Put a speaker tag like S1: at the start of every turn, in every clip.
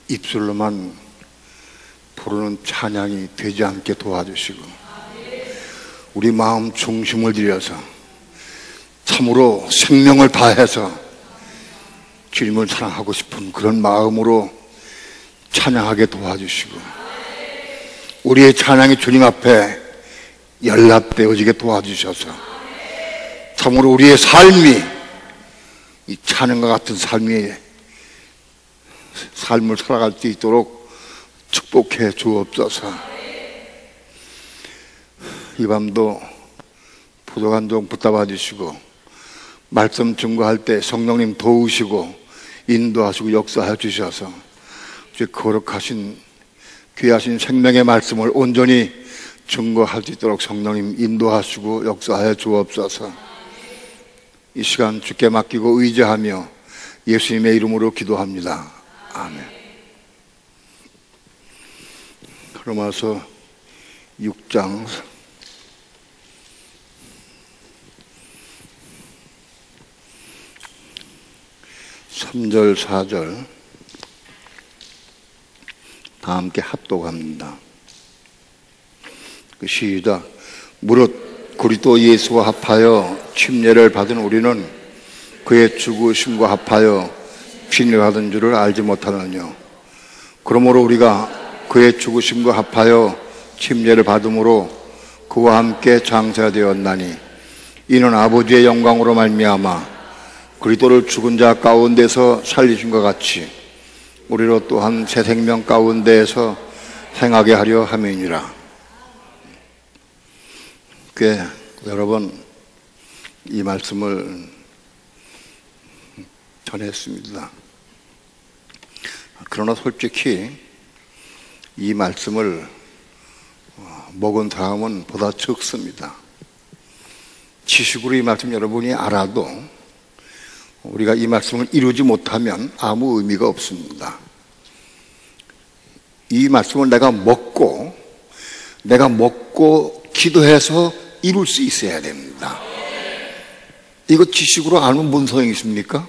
S1: 입술로만 부르는 찬양이 되지 않게 도와주시고, 우리 마음 중심을 들여서 참으로 생명을 다해서 주님을 사랑하고 싶은 그런 마음으로 찬양하게 도와주시고, 우리의 찬양이 주님 앞에 연락되어지게 도와주셔서 참으로 우리의 삶이 이 찬양과 같은 삶을 살아갈 수 있도록 축복해 주옵소서. 이 밤도 부족한 종 붙잡아 주시고, 말씀 증거할 때 성령님 도우시고 인도하시고 역사해 주셔서 거룩하신 귀하신 생명의 말씀을 온전히 증거할 수 있도록 성령님 인도하시고 역사하여 주옵소서. 이 시간 주께 맡기고 의지하며 예수님의 이름으로 기도합니다. 아멘. 로마서 6장 3절 4절 다 함께 합독합니다. 시작. 무릇 그리스도 예수와 합하여 침례를 받은 우리는 그의 죽으심과 합하여 피를 받은 줄을 알지 못하느뇨. 그러므로 우리가 그의 죽으심과 합하여 침례를 받음으로 그와 함께 장사되었나니, 이는 아버지의 영광으로 말미암아 그리스도를 죽은 자 가운데서 살리신 것 같이 우리로 또한 새 생명 가운데에서 행하게 하려 함이니라. 여러 번 이 말씀을 전했습니다. 그러나 솔직히 이 말씀을 먹은 사람은 보다 적습니다. 지식으로 이 말씀 여러분이 알아도 우리가 이 말씀을 이루지 못하면 아무 의미가 없습니다. 이 말씀을 내가 먹고 기도해서 이룰 수 있어야 됩니다. 이거 지식으로 알면 뭔 소용이 있습니까?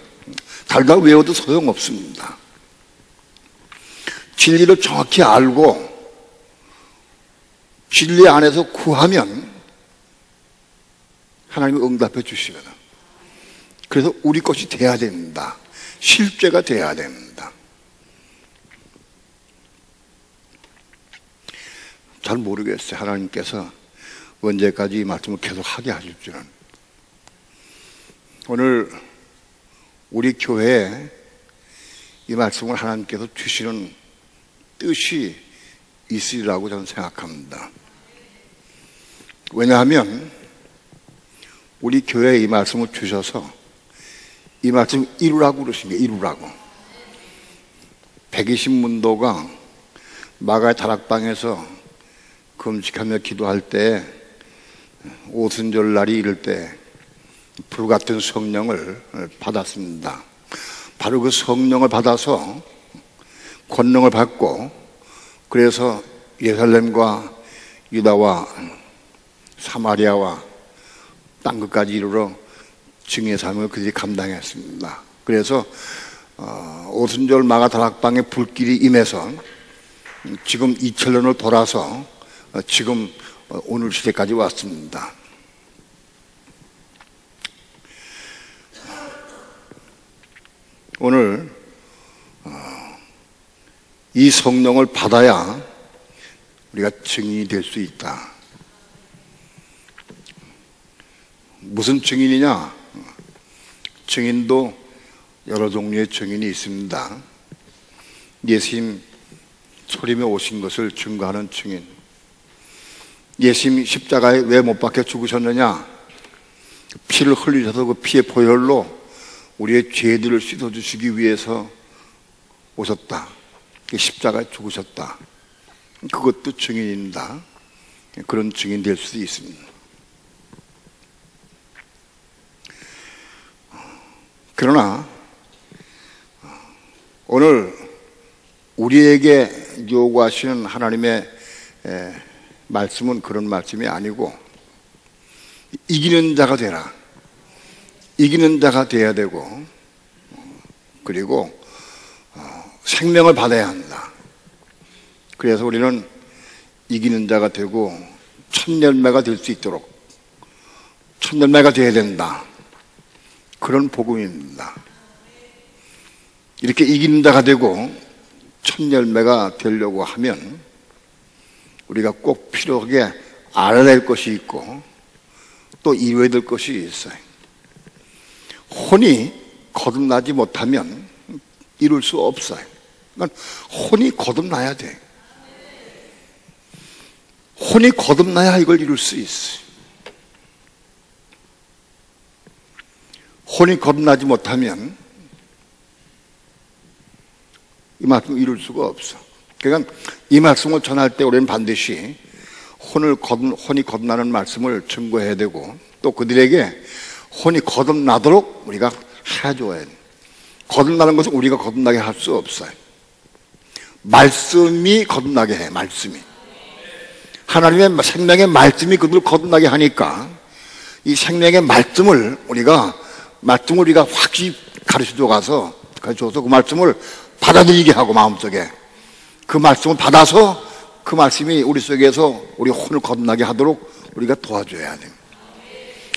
S1: 달달 외워도 소용없습니다. 진리를 정확히 알고 진리 안에서 구하면 하나님이 응답해 주시거든. 그래서 우리 것이 돼야 됩니다. 실제가 돼야 됩니다. 잘 모르겠어요. 하나님께서 언제까지 이 말씀을 계속 하게 하실 줄은. 오늘 우리 교회에 이 말씀을 하나님께서 주시는 뜻이 있으리라고 저는 생각합니다. 왜냐하면 우리 교회에 이 말씀을 주셔서 이 말씀 이루라고 그러십니다. 이루라고. 120문도가 마가의 다락방에서 금식하며 기도할 때 오순절 날이 이를 때 불같은 성령을 받았습니다. 바로 그 성령을 받아서 권능을 받고, 그래서 예루살렘과 유다와 사마리아와 땅끝까지 이르러 증인의 삶을 그들이 감당했습니다. 그래서 오순절 마가 다락방에 불길이 임해서 지금 2000년을 돌아서 지금 오늘 시대까지 왔습니다. 오늘 이 성령을 받아야 우리가 증인이 될 수 있다. 무슨 증인이냐? 증인도 여러 종류의 증인이 있습니다. 예수님 초림에 오신 것을 증거하는 증인. 예수님이 십자가에 왜 못 박혀 죽으셨느냐? 피를 흘리셔서 그 피의 보혈로 우리의 죄들을 씻어주시기 위해서 오셨다. 십자가에 죽으셨다. 그것도 증인입니다. 그런 증인 될 수도 있습니다. 그러나 오늘 우리에게 요구하시는 하나님의 말씀은 그런 말씀이 아니고, 이기는 자가 되라. 이기는 자가 되어야 되고, 그리고 생명을 받아야 한다. 그래서 우리는 이기는 자가 되고 천열매가 될 수 있도록 천열매가 되어야 된다. 그런 복음입니다. 이렇게 이기는 자가 되고 천열매가 되려고 하면 우리가 꼭 필요하게 알아야 될 것이 있고 또 이루어야 될 것이 있어요. 혼이 거듭나지 못하면 이룰 수 없어요. 그러니까 혼이 거듭나야 돼. 혼이 거듭나야 이걸 이룰 수 있어요. 혼이 거듭나지 못하면 이 말씀을 이룰 수가 없어. 그러니까 이 말씀을 전할 때 우리는 반드시 혼이 거듭나는 말씀을 증거해야 되고 또 그들에게 혼이 거듭나도록 우리가 해줘야 돼. 거듭나는 것은 우리가 거듭나게 할 수 없어요. 말씀이 거듭나게 해. 말씀이 하나님의 생명의 말씀이 그들을 거듭나게 하니까 이 생명의 말씀을 우리가 확실히 가르쳐줘서 그 말씀을 받아들이게 하고 마음속에 그 말씀을 받아서 그 말씀이 우리 속에서 우리 혼을 거듭나게 하도록 우리가 도와줘야 됩니다.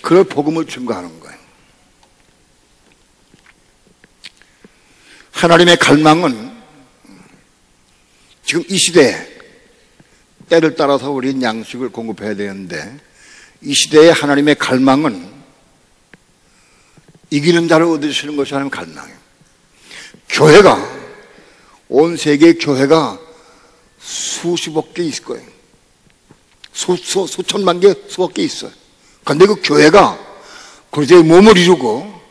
S1: 그걸 복음을 증거하는 거예요. 하나님의 갈망은 지금 이 시대에 때를 따라서 우리는 양식을 공급해야 되는데 이 시대에 하나님의 갈망은 이기는 자를 얻으시는 것이 하나님의 갈망이에요. 교회가 온 세계의 교회가 수십억 개 있을 거예요. 수천만 개, 수억 개 있어요. 그런데 그 교회가 그리스도의 몸을 이루고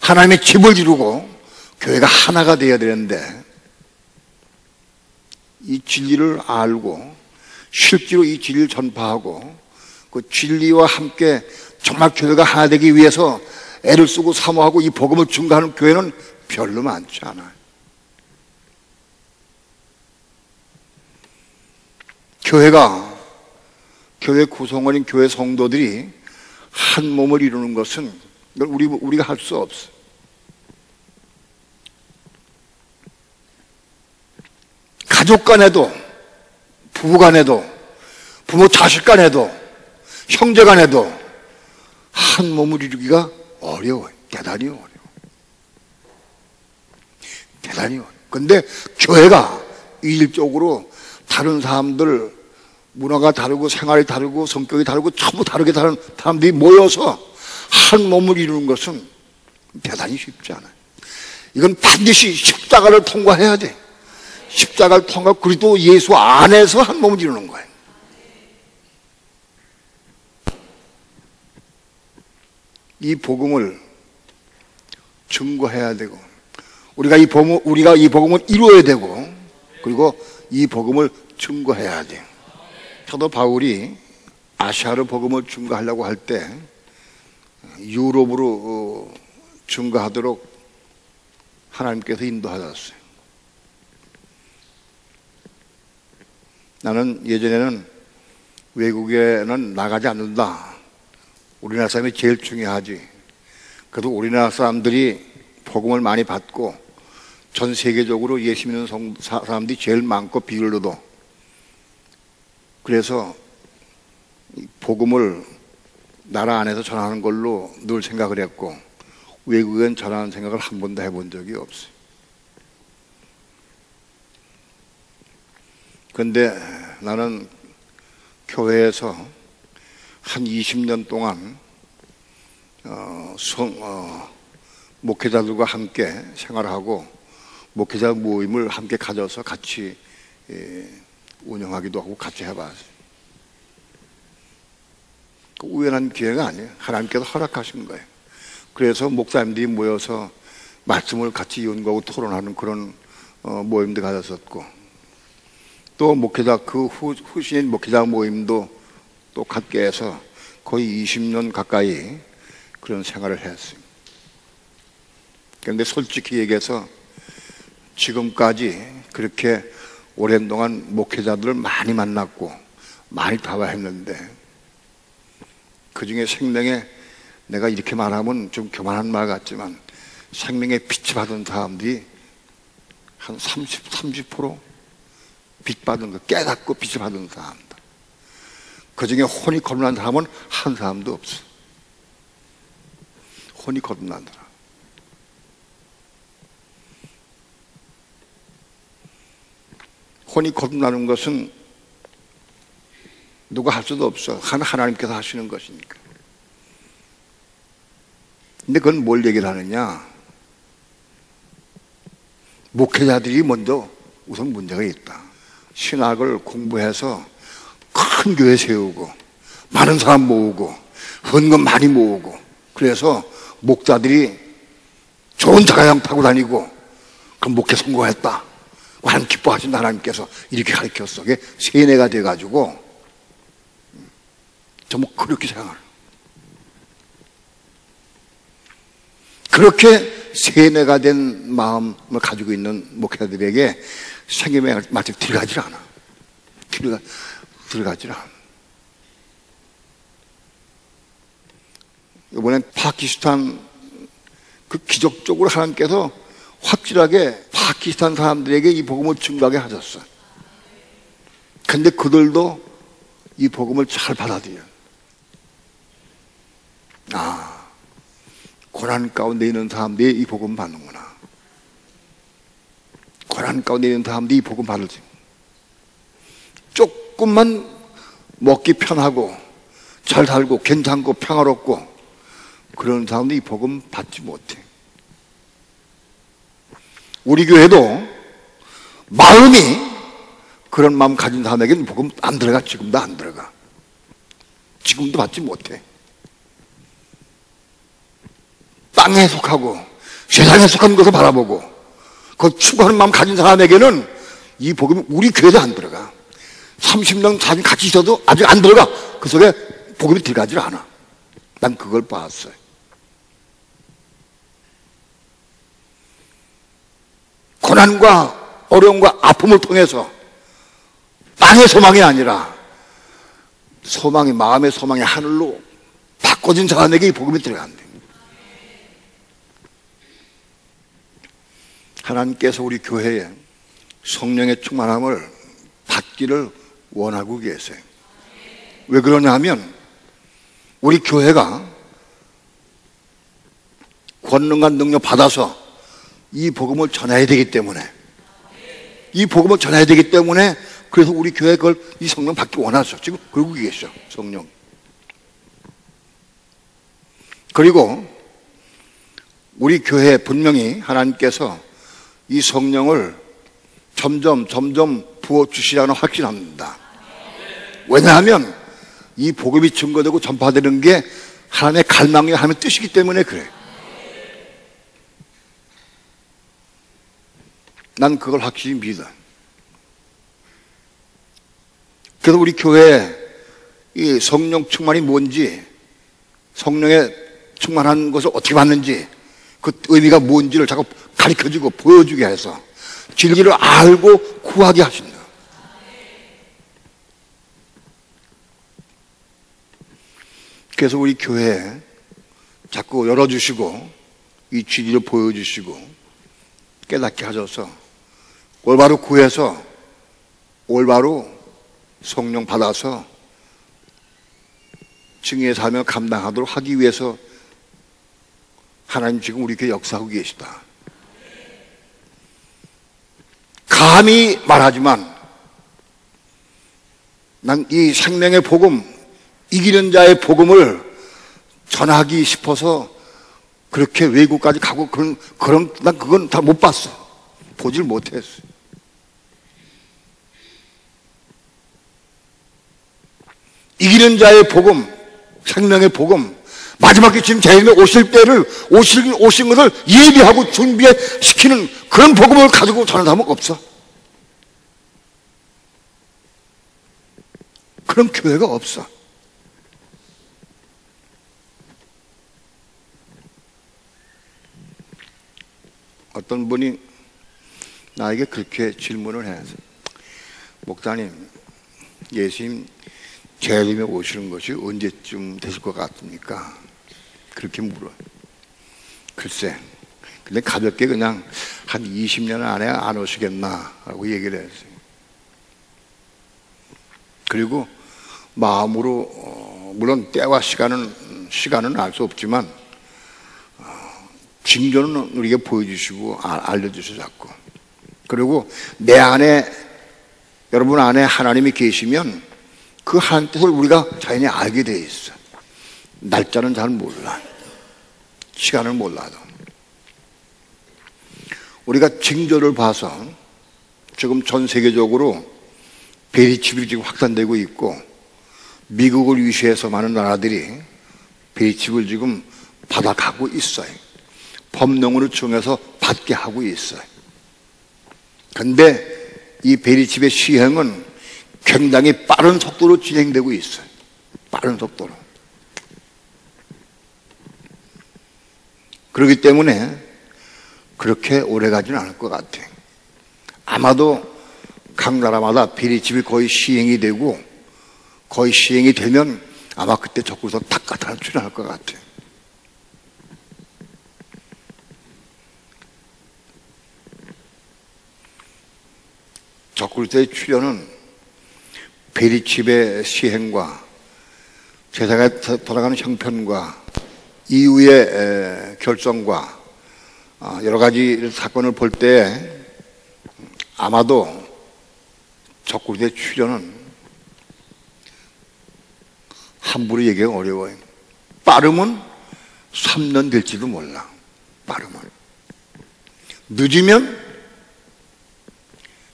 S1: 하나님의 집을 이루고 교회가 하나가 되어야 되는데 이 진리를 알고 실제로 이 진리를 전파하고 그 진리와 함께 정말 교회가 하나 되기 위해서 애를 쓰고 사모하고 이 복음을 증거하는 교회는 별로 많지 않아요. 교회 구성원인 교회 성도들이 한 몸을 이루는 것은 우리가 할 수 없어. 가족 간에도, 부부 간에도, 부모 자식 간에도, 형제 간에도 한 몸을 이루기가 어려워요. 대단히 어려워. 대단히 어려워. 근데 교회가 일적으로 다른 사람들 문화가 다르고 생활이 다르고 성격이 다르고 전부 다르게 다른 사람들이 모여서 한 몸을 이루는 것은 대단히 쉽지 않아요. 이건 반드시 십자가를 통과해야 돼. 십자가를 통과하고 그리스도 예수 안에서 한 몸을 이루는 거예요. 이 복음을 증거해야 되고 우리가 이 복음을 이루어야 되고 그리고 이 복음을 증거해야 돼요. 사도 바울이 아시아로 복음을 증거하려고 할 때 유럽으로 증거하도록 하나님께서 인도하셨어요. 나는 예전에는 외국에는 나가지 않는다. 우리나라 사람이 제일 중요하지. 그래도 우리나라 사람들이 복음을 많이 받고 전 세계적으로 예수 믿는 사람들이 제일 많고 비율로도. 그래서 복음을 나라 안에서 전하는 걸로 늘 생각을 했고 외국엔 전하는 생각을 한 번도 해본 적이 없어요. 그런데 나는 교회에서 한 20년 동안 목회자들과 함께 생활하고 목회자 모임을 함께 가져서 같이 운영하기도 하고 같이 해봤어요. 우연한 기회가 아니에요. 하나님께서 허락하신 거예요. 그래서 목사님들이 모여서 말씀을 같이 연구하고 토론하는 그런 모임도 가졌었고 또 목회자 그 후신인 목회자 모임도 또 갖게 해서 거의 20년 가까이 그런 생활을 했어요. 그런데 솔직히 얘기해서 지금까지 그렇게 오랜 동안 목회자들을 많이 만났고 많이 대화했는데 그 중에 생명에 내가 이렇게 말하면 좀 교만한 말 같지만 생명의 빛이 받은 사람들이 한 30% 빚 받은 거, 깨닫고 빚을 받은 사람들. 그 중에 혼이 거듭난 사람은 한 사람도 없어. 혼이 거듭난 사람. 혼이 거듭나는 것은 누가 할 수도 없어. 하나님께서 하시는 것이니까. 근데 그건 뭘 얘기를 하느냐? 목회자들이 먼저 우선 문제가 있다. 신학을 공부해서 큰 교회 세우고 많은 사람 모으고 헌금 많이 모으고 그래서 목자들이 좋은 자가용 타고 다니고 그럼 목회 성공했다. 하나님 기뻐하신다. 하나님께서 이렇게 가르쳤어. 그게 세뇌가 돼가지고 전부 그렇게 생각을. 그렇게 세뇌가 된 마음을 가지고 있는 목회자들에게 생명이 마치 들어가질 않아. 들어가질 않아. 이번엔 파키스탄 그 기적적으로 하나님께서 확실하게 파키스탄 사람들에게 이 복음을 증거하게 하셨어. 근데 그들도 이 복음을 잘 받아들여. 고난 가운데 있는 사람들이 이 복음 받는구나. 고난 가운데 있는 사람들이 이 복음 받을지. 조금만 먹기 편하고 잘 살고 괜찮고 평화롭고 그런 사람들이 이 복음 받지 못해. 우리 교회도 마음이 그런 마음 가진 사람에게는 복음 안 들어가. 지금도 안 들어가. 지금도 받지 못해. 땅에 속하고 세상에 속한 것을 바라보고 그걸 추구하는 마음 가진 사람에게는 이 복음이 우리 교회도 안 들어가. 30년 사람 같이 있어도 아직 안 들어가. 그 속에 복음이 들어가질 않아. 난 그걸 봤어요. 고난과 어려움과 아픔을 통해서 땅의 소망이 아니라 소망이, 마음의 소망이 하늘로 바꿔진 사람에게 이 복음이 들어간대. 하나님께서 우리 교회에 성령의 충만함을 받기를 원하고 계세요. 왜 그러냐 하면 우리 교회가 권능과 능력 받아서 이 복음을 전해야 되기 때문에 그래서 우리 교회 그걸 이 성령 받기 원하죠. 지금 그러고 계셔. 성령. 그리고 우리 교회에 분명히 하나님께서 이 성령을 점점 부어주시라는 확신합니다. 왜냐하면 이 복음이 증거되고 전파되는 게 하나님의 갈망이요 하나님의 뜻이기 때문에 그래. 난 그걸 확실히 믿어. 그래서 우리 교회에 이 성령 충만이 뭔지, 성령의 충만한 것을 어떻게 받는지, 그 의미가 뭔지를 자꾸 가르쳐주고 보여주게 해서 진리를 알고 구하게 하신다. 그래서 우리 교회에 자꾸 열어주시고 이 진리를 보여주시고 깨닫게 하셔서 올바로 구해서 올바로 성령 받아서 증인의 삶을 감당하도록 하기 위해서 하나님 지금 우리 교회 역사하고 계시다. 감히 말하지만 난 이 생명의 복음, 이기는 자의 복음을 전하기 싶어서 그렇게 외국까지 가고 난 그건 다 못 봤어. 보질 못했어. 이기는 자의 복음, 생명의 복음, 마지막에 지금 자기가 오실 때를 오신 것을 예비하고 준비시키는 그런 복음을 가지고 전하는 사람은 없어. 그런 교회가 없어. 어떤 분이 나에게 그렇게 질문을 해서 목사님, 예수님 재림에 오시는 것이 언제쯤 되실 것 같습니까? 그렇게 물어. 글쎄, 근데 가볍게 그냥 한 20년 안에 안 오시겠나라고 얘기를 했어요. 그리고 마음으로 물론 때와 시간은 알 수 없지만 징조는 우리에게 보여주시고 알려주셔 자꾸. 그리고 내 안에, 여러분 안에 하나님이 계시면 그 하나님 뜻을 우리가 자연히 알게 돼 있어. 날짜는 잘 몰라, 시간을 몰라도. 우리가 징조를 봐서 지금 전 세계적으로 베리칩이 지금 확산되고 있고, 미국을 위시해서 많은 나라들이 베리칩을 지금 받아가고 있어요. 법령으로 정해서 받게 하고 있어요. 그런데 이 베리칩의 시행은 굉장히 빠른 속도로 진행되고 있어요. 빠른 속도로. 그렇기 때문에 그렇게 오래 가지는 않을 것 같아요. 아마도 각 나라마다 베리칩이 거의 시행이 되고, 거의 시행이 되면 아마 그때 적구서 탁 출연할 것 같아요. 적굴서의 출현은 베리칩의 시행과 세상에 돌아가는 형편과 이후의 결정과 여러 가지 사건을 볼 때 아마도 적굴서의 출현은 함부로 얘기하기 어려워요. 빠르면 3년 될지도 몰라. 빠르면. 늦으면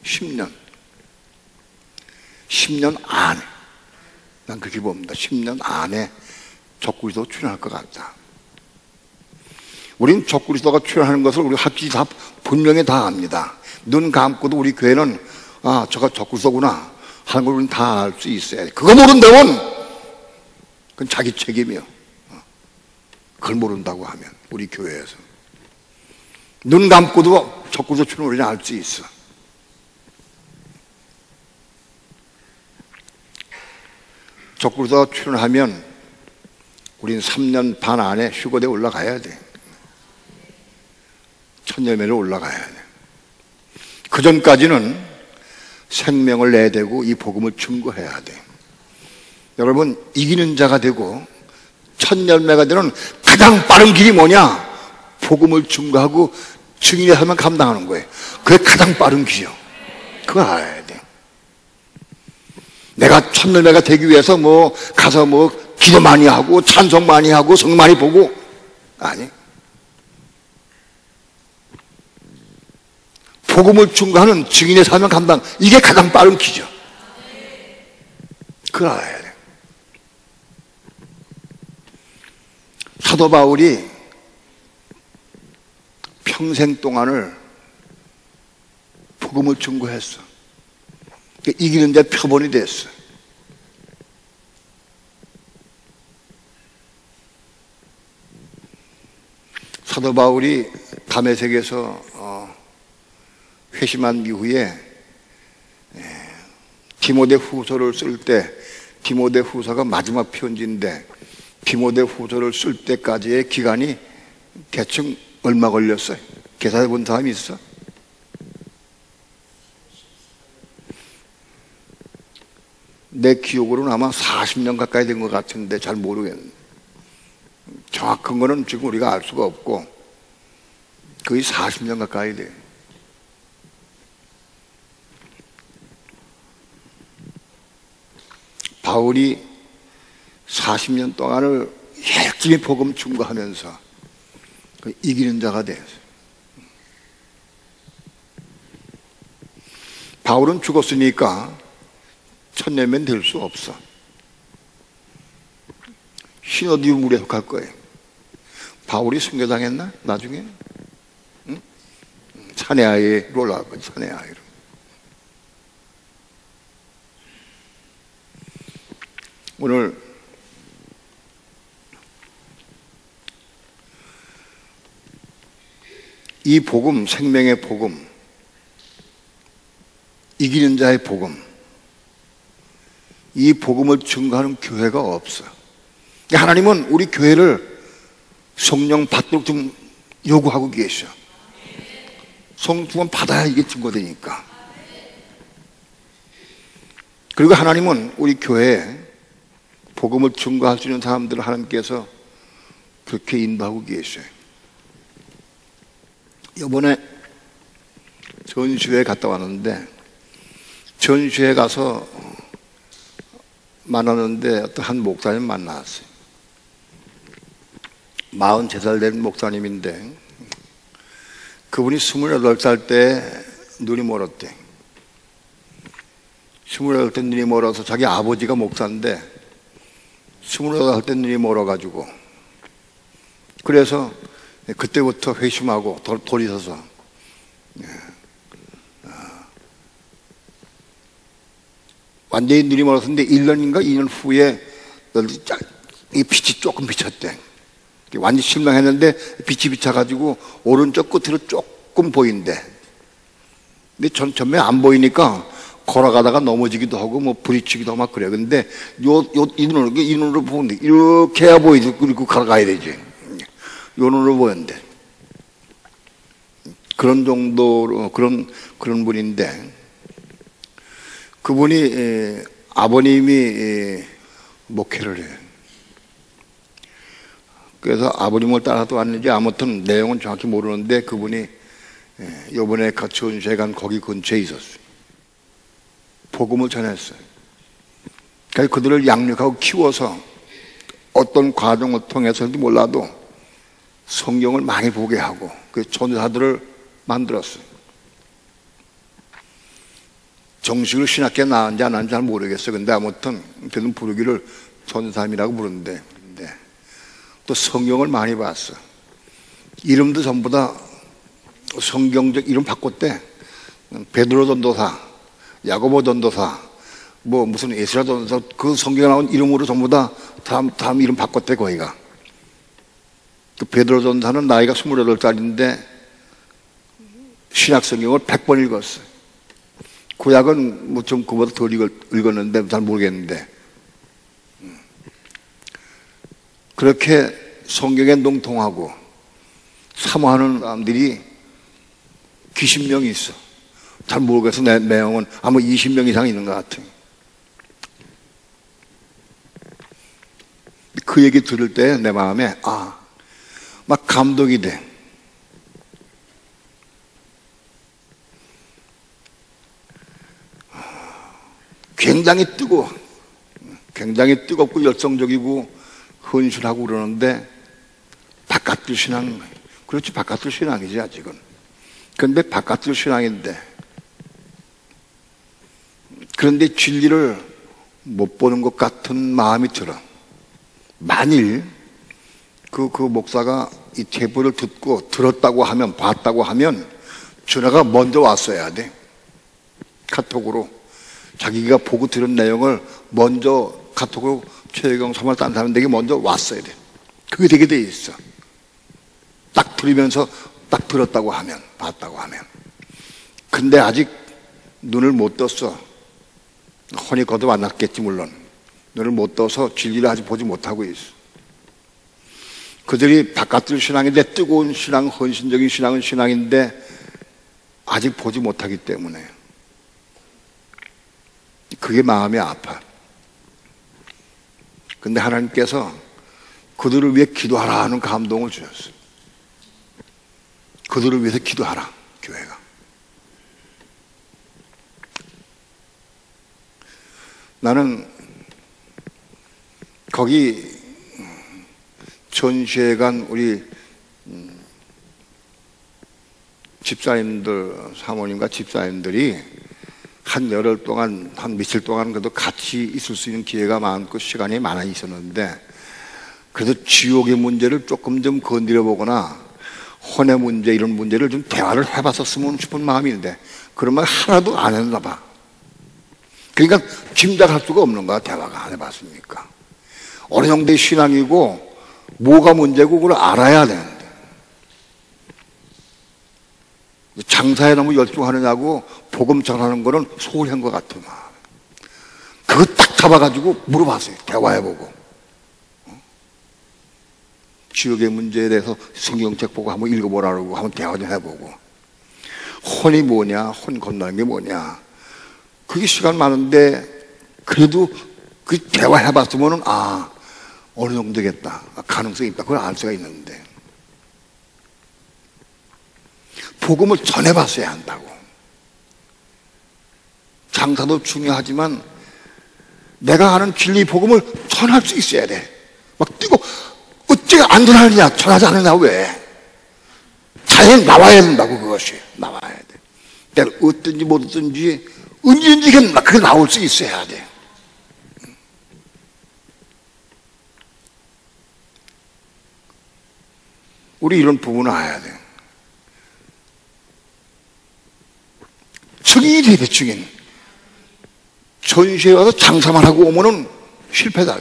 S1: 10년. 10년 안에. 난 그렇게 봅니다. 10년 안에 적그리스도가 출현할 것 같다. 우린 적그리스도가 출현하는 것을 우리 확실히 다 분명히 다 압니다. 눈 감고도 우리 교회는 저가 적그리스도구나 하는 걸 우리는 다 알 수 있어야 돼. 그거 모른다면 그건 자기 책임이요. 그걸 모른다고 하면 우리 교회에서 눈 감고도 적그리스도 출현을 우리는 알 수 있어. 적그리스도가 출현하면 우린 3년 반 안에 휴거대에 올라가야 돼. 천열매로 올라가야 돼. 그 전까지는 생명을 내야 되고 이 복음을 증거해야 돼. 여러분, 이기는 자가 되고 천열매가 되는 가장 빠른 길이 뭐냐? 복음을 증거하고 증인의 삶을 감당하는 거예요. 그게 가장 빠른 길이요. 그걸 알아야 돼. 내가 천열매가 되기 위해서 가서 기도 많이 하고 찬송 많이 하고 성 많이 보고, 아니. 복음을 증거하는 증인의 삶을 감당, 이게 가장 빠른 길이죠. 그걸 알아야 돼. 사도 바울이 평생 동안을 복음을 증거했어. 이기는 자 표본이 됐어. 사도 바울이 다메섹에서 회심한 이후에 디모데 후서를 쓸 때, 디모데 후서가 마지막 편지인데 디모데 후서를 쓸 때까지의 기간이 대충 얼마 걸렸어요? 계산해 본 사람이 있어? 내 기억으로는 아마 40년 가까이 된 것 같은데 잘 모르겠네. 정확한 거는 지금 우리가 알 수가 없고 거의 40년 가까이 돼. 바울이 40년 동안을 열심히 복음 증거하면서 이기는 자가 됐어요. 바울은 죽었으니까 천년면 될 수 없어. 시너디움 물에 속할 거예요. 바울이 순교당했나? 나중에? 응? 사내아이로 올라갔거든. 사내아이로. 오늘 이 복음, 생명의 복음, 이기는 자의 복음, 이 복음을 증거하는 교회가 없어. 하나님은 우리 교회를 성령 받도록 좀 요구하고 계셔. 성수만 받아야 이게 증거되니까. 그리고 하나님은 우리 교회에 복음을 증거할 수 있는 사람들을 하나님께서 그렇게 인도하고 계셔요. 이번에 전시회에 갔다 왔는데, 전시회에 가서 만났는데 어떤 한 목사님 만났어요. 43살 된 목사님인데 그분이 28살 때 눈이 멀었대. 28살 때 눈이 멀어서 자기 아버지가 목사인데 28살 때 눈이 멀어가지고, 그래서 그때부터 회심하고 돌이서서 완전히 눈이 멀었는데 1년인가 2년 후에 이 빛이 조금 비쳤대. 완전히 실망했는데 빛이 비쳐가지고 오른쪽 끝으로 조금 보인대. 근데 전면 안 보이니까 걸어가다가 넘어지기도 하고 뭐 부딪히기도 하고 막 그래. 근데 이 눈으로 보는데 이렇게 해야 보이지. 그리고 걸어가야 되지. 요 눈으로 보였는데, 그런 정도로 그런 분인데, 그분이 아버님이 목회를 해요. 그래서 아버님을 따라서 왔는지 아무튼 내용은 정확히 모르는데, 그분이 요번에 전시회 간 거기 근처에 있었어요. 복음을 전했어요. 그래서 그들을 양육하고 키워서 어떤 과정을 통해서인지 몰라도 성경을 많이 보게 하고 그 전사들을 만들었어요. 정식으로 신학교에 나왔는지 안 나왔는지 잘 모르겠어요. 근데 아무튼 저는 부르기를 전사님이라고 부르는데, 또 성경을 많이 봤어. 이름도 전부 다 성경적 이름 바꿨대. 베드로 전도사, 야고보 전도사, 뭐 무슨 에스라 전도사, 그 성경에 나온 이름으로 전부 다 다음 이름 바꿨대. 거기가 그 베드로 전도사는 나이가 28살인데 신약 성경을 100번 읽었어요. 구약은 뭐 좀 그보다 덜 읽었는데 잘 모르겠는데, 그렇게 성경에 농통하고 사모하는 사람들이 기십 명이 있어. 잘 모르겠어. 내 내용은 아마 20명 이상 있는 것 같아요. 그 얘기 들을 때 내 마음에 막 감동이 돼. 굉장히 뜨겁고 열성적이고 헌신하고 그러는데 바깥들 신앙, 그렇지, 바깥들 신앙이지 아직은. 그런데 바깥들 신앙인데, 그런데 진리를 못 보는 것 같은 마음이 들어. 만일 그 목사가 이 제보를 듣고 들었다고 하면, 봤다고 하면 전화가 먼저 왔어야 돼. 카톡으로 자기가 보고 들은 내용을 먼저 카톡으로 최혜경 사모를 딴 사람에게 먼저 왔어야 돼. 그게 되게 돼 있어. 딱 들으면서 딱 들었다고 하면, 봤다고 하면. 근데 아직 눈을 못 떴어. 혼이 거듭 안 났겠지 물론. 눈을 못 떠서 진리를 아직 보지 못하고 있어. 그들이 바깥들 신앙인데, 뜨거운 신앙, 헌신적인 신앙은 신앙인데 아직 보지 못하기 때문에 그게 마음이 아파. 근데 하나님께서 그들을 위해 기도하라 하는 감동을 주셨어요. 그들을 위해서 기도하라, 교회가. 나는 거기 전시회 간 우리 집사님들, 사모님과 집사님들이 한 열흘 동안, 한 며칠 동안 그래도 같이 있을 수 있는 기회가 많고 시간이 많아 있었는데, 그래도 지옥의 문제를 조금 좀 건드려 보거나 혼의 문제, 이런 문제를 좀 대화를 해봤었으면 싶은 마음이 있는데 그런 말 하나도 안 했나 봐. 그러니까 짐작할 수가 없는 거야. 대화가 안 해봤으니까. 어느 정도의 신앙이고 뭐가 문제고 그걸 알아야 되는데, 장사에 너무 열중하느냐고 복음 전하는 거는 소홀히 한 것 같아. 그거 딱 잡아가지고 물어봤어요. 대화해보고. 지역의 문제에 대해서 성경책 보고 한번 읽어보라고 한번 대화 좀 해보고. 혼이 뭐냐, 혼 건너는 게 뭐냐. 그게 시간 많은데 그래도 그 대화해봤으면은 어느 정도 되겠다, 가능성이 있다, 그걸 알 수가 있는데 복음을 전해봤어야 한다고. 장사도 중요하지만 내가 아는 진리 복음을 전할 수 있어야 돼. 막 뛰고 어째 안 전하느냐, 전하지 않느냐, 왜? 자연히 나와야 된다고. 그것이 나와야 돼. 내가 어떤지 못 어떤지 언제든지 그게 나올 수 있어야 돼. 우리 이런 부분을 알아야 돼. 증인이 돼야 돼, 증인. 전시회 와서 장사만 하고 오면은 실패다.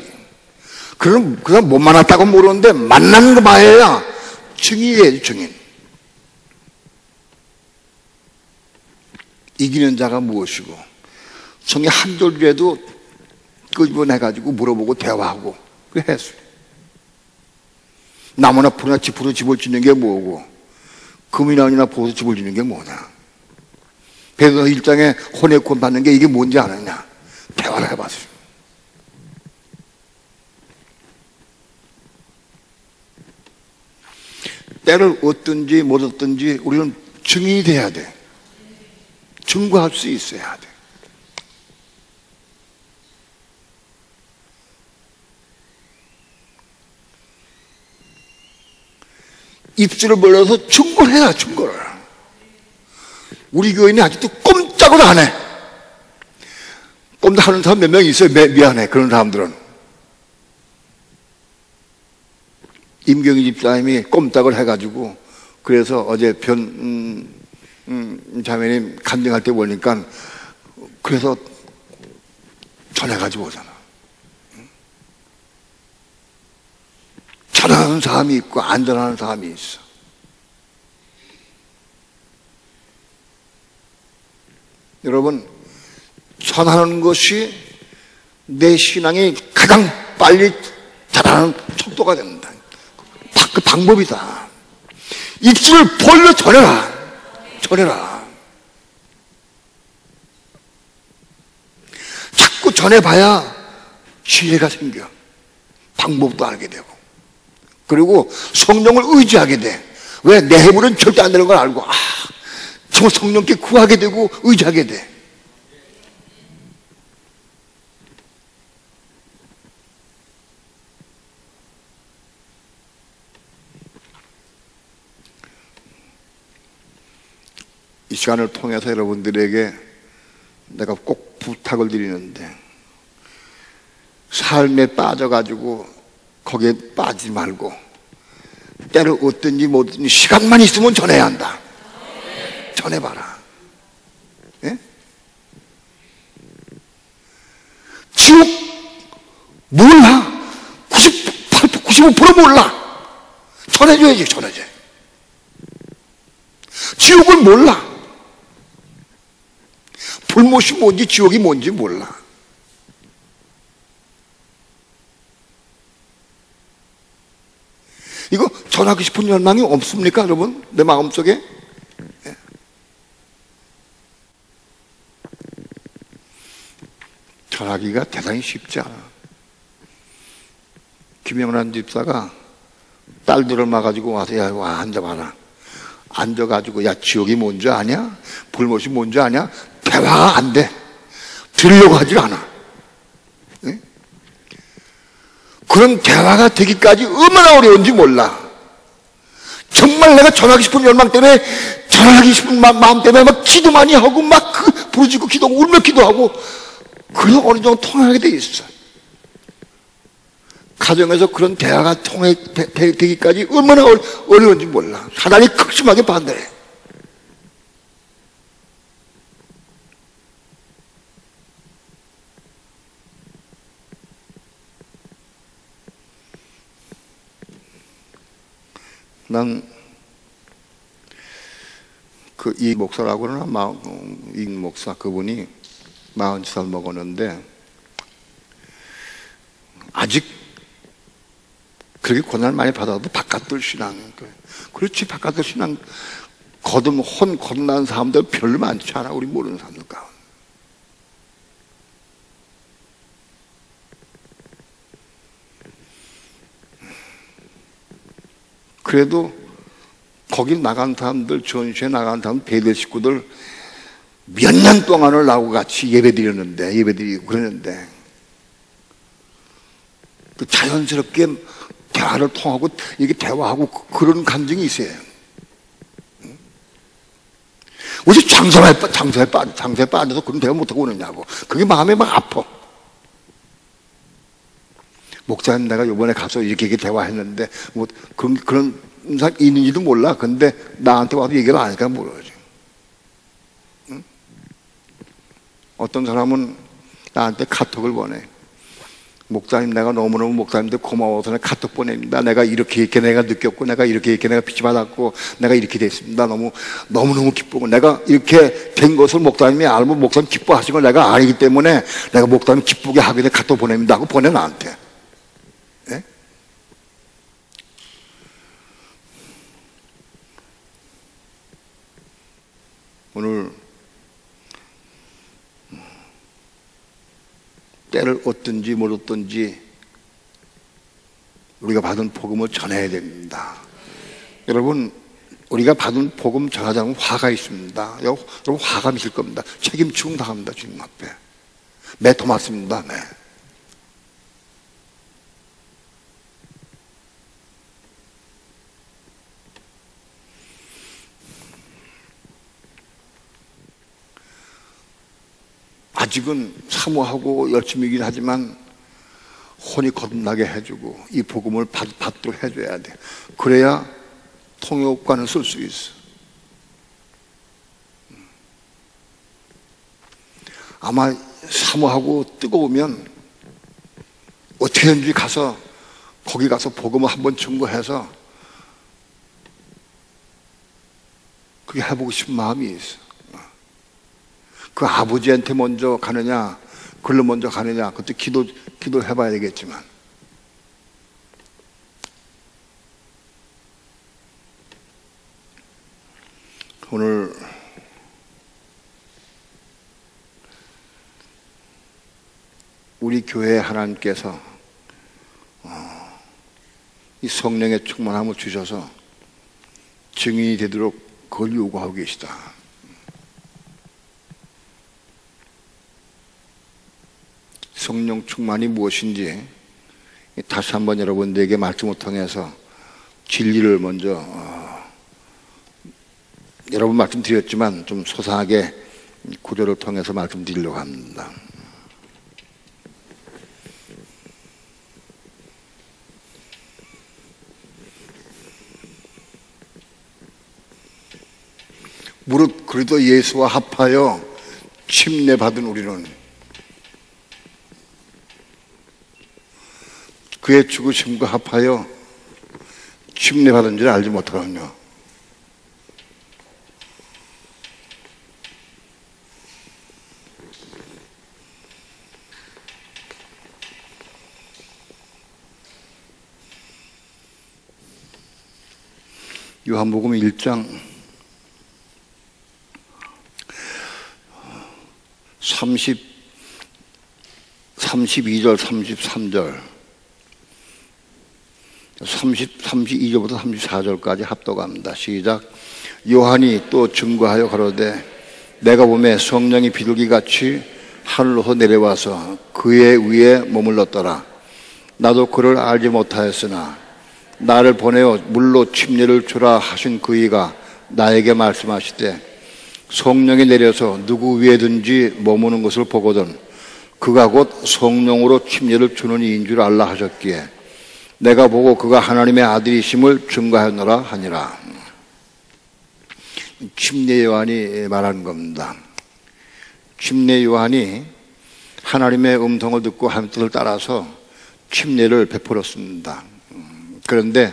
S1: 그럼 못 만났다고 모르는데 만난 거 봐야 증인이에요, 증인. 이기는 자가 무엇이고, 성의 한 절에도 끄집어내가지고 물어보고 대화하고 그 했어요. 나무나 풀이나 지푸로 집을 짓는 게 뭐고, 금이나 은이나 보석 집을 짓는 게 뭐냐. 베드로 1장에 혼의 권 받는 게 이게 뭔지 아느냐. 대화를 해봤어요. 때를 얻든지 못 얻든지 우리는 증인이 돼야 돼. 증거할 수 있어야 돼. 입술을 벌려서 증거를 해야, 증거를. 우리 교인이 아직도 꼼짝을 안 해. 꼼짝하는 사람 몇 명 있어요. 미안해, 그런 사람들은. 임경희 집사님이 꼼짝을 해가지고, 그래서 어제 자매님 간증할 때 보니까, 그래서 전해가지고 오잖아. 전하는 사람이 있고 안 전하는 사람이 있어. 여러분, 전하는 것이 내 신앙이 가장 빨리 자라는 속도가 된다. 그 방법이다. 입술을 벌려 전해라. 전해라. 자꾸 전해봐야 지혜가 생겨. 방법도 알게 되고. 그리고 성령을 의지하게 돼. 왜? 내 힘으로는 절대 안 되는 걸 알고, 정말 성령께 구하게 되고 의지하게 돼. 이 시간을 통해서 여러분들에게 내가 꼭 부탁을 드리는데, 삶에 빠져가지고 거기에 빠지지 말고 때를 얻든지 못 얻든지 시간만 있으면 전해야 한다. 전해봐라. 예? 지옥 몰라. 98%, 95% 몰라. 전해줘야지, 전해줘. 지옥을 몰라. 불못이 뭔지 지옥이 뭔지 몰라. 이거 전하고 싶은 열망이 없습니까, 여러분? 내 마음속에? 예. 전하기가 대단히 쉽지 않아. 김영란 집사가 딸들을 막아가지고 와서, 야, 와, 앉아봐라. 앉아가지고, 야, 지옥이 뭔지 아냐? 불못이 뭔지 아냐? 대화가 안 돼. 들으려고 하질 않아. 예? 그런 대화가 되기까지 얼마나 어려운지 몰라. 정말 내가 전하고 싶은 열망 때문에, 전하기 싶은 마음 때문에 막 기도 많이 하고, 막 부르짖고 기도하고, 울며 기도하고, 그래서 어느 정도 통하게 돼 있어. 가정에서 그런 대화가 되기까지 얼마나 어려운지 몰라. 사단이 극심하게 반대해. 난 그 이 목사라고 그러나, 이 목사 그분이 40살 먹었는데 아직 그렇게 고난을 많이 받아도 바깥들 신앙, 그렇지, 바깥들 신앙 거듭난 사람들 별로 많지 않아. 우리 모르는 사람들 가운데. 그래도 거기 나간 사람들, 전시회 나간 사람들, 배들 식구들 몇 년 동안을 나하고 같이 예배드리고 그러는데 그 자연스럽게 대화를 통하고 이렇게 대화하고 그런 감정이 있어요. 어제 장사에 빠져서 그런 대화 못하고 오느냐고. 그게 마음에 막 아파. 목사님, 내가 이번에 가서 이렇게 대화했는데 뭐 그런 인상 있는지도 몰라. 근데 나한테 와서 얘기를 안 하니까 모르지. 응? 어떤 사람은 나한테 카톡을 보내. 목사님, 내가 너무너무 목사님들 고마워서 내가 카톡 보냅니다. 내가 이렇게 내가 느꼈고, 내가 이렇게 내가 빛이 받았고, 내가 이렇게 됐습니다. 너무너무 기쁘고, 내가 이렇게 된 것을 목사님이 알면 목사님 기뻐하신 걸 내가 알기 때문에 내가 목사님 기쁘게 하게 돼 카톡 보냅니다 하고 보내, 나한테. 네? 오늘 때를 얻든지 못 얻든지 우리가 받은 복음을 전해야 됩니다. 여러분, 우리가 받은 복음 전하자면 화가 있습니다. 여러분 화가 미칠 겁니다. 책임지고 나갑니다. 주님 앞에. 매 도맡습니다. 매. 아직은 사모하고 열심히긴 하지만 혼이 거듭나게 해주고 이 복음을 받도록 해줘야 돼. 그래야 통역관을 쓸 수 있어. 아마 사모하고 뜨거우면 어떻게든지 가서 거기 가서 복음을 한번 증거해서 그게 해보고 싶은 마음이 있어. 그 아버지한테 먼저 가느냐, 글로 먼저 가느냐, 그때 기도해봐야 되겠지만. 오늘 우리 교회에 하나님께서 이 성령의 충만함을 주셔서 증인이 되도록 그걸 요구하고 계시다. 성령 충만이 무엇인지 다시 한번 여러분들에게 말씀을 통해서 진리를 먼저 여러분 말씀드렸지만 좀 소상하게 구조를 통해서 말씀드리려고 합니다. 무릇 그리스도 예수와 합하여 침례받은 우리는 그의 죽으심과 합하여 침례받은 줄 알지 못하거든요. 요한복음 1장 32절 33절 32절부터 34절까지 합독합니다. 시작. 요한이 또 증거하여 가로되 내가 보매 성령이 비둘기같이 하늘로서 내려와서 그의 위에 머물렀더라. 나도 그를 알지 못하였으나 나를 보내어 물로 침례를 주라 하신 그이가 나에게 말씀하시되 성령이 내려서 누구 위에든지 머무는 것을 보거든 그가 곧 성령으로 침례를 주는 이인 줄 알라 하셨기에 내가 보고 그가 하나님의 아들이심을 증거하노라 하니라. 침례 요한이 말하는 겁니다. 침례 요한이 하나님의 음성을 듣고 하나님 뜻을 따라서 침례를 베풀었습니다. 그런데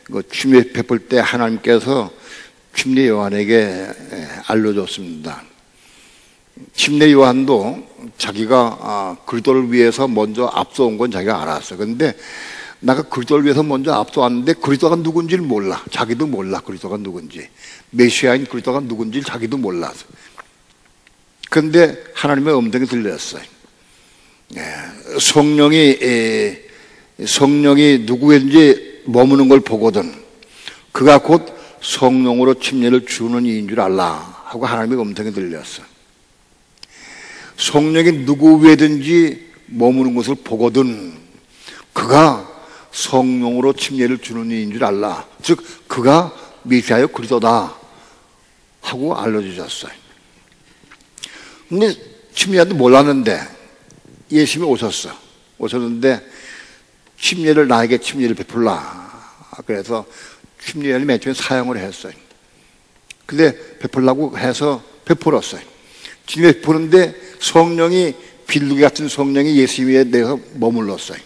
S1: 그 침례 베풀 때 하나님께서 침례 요한에게 알려줬습니다. 침례 요한도 자기가 그리스도를 위해서 먼저 앞서온 건 자기가 알았어요. 그런데 내가 그리스도를 위해서 먼저 앞서왔는데 그리스도가 누군지를 몰라. 자기도 몰라. 그리스도가 누군지. 메시아인 그리스도가 누군지 자기도 몰라. 그런데 하나님의 음성이 들렸어요. 성령이 누구인지 머무는 걸 보거든 그가 곧 성령으로 침례를 주는 이인 줄 알라 하고 하나님의 음성이 들렸어. 성령이 누구 위에든지 머무는 것을 보거든 그가 성령으로 침례를 주는 이인 줄 알라. 즉 그가 메시아여 그리스도다 하고 알려주셨어요. 근데 침례도 몰랐는데 예수님이 오셨는데 나에게 침례를 베풀라. 그래서 침례를 맨 처음에 사용을 했어요. 근데 베풀라고 해서 베풀었어요. 침례 베푸는데 성령이 비둘기 같은 성령이 예수님에 대해서 머물렀어요.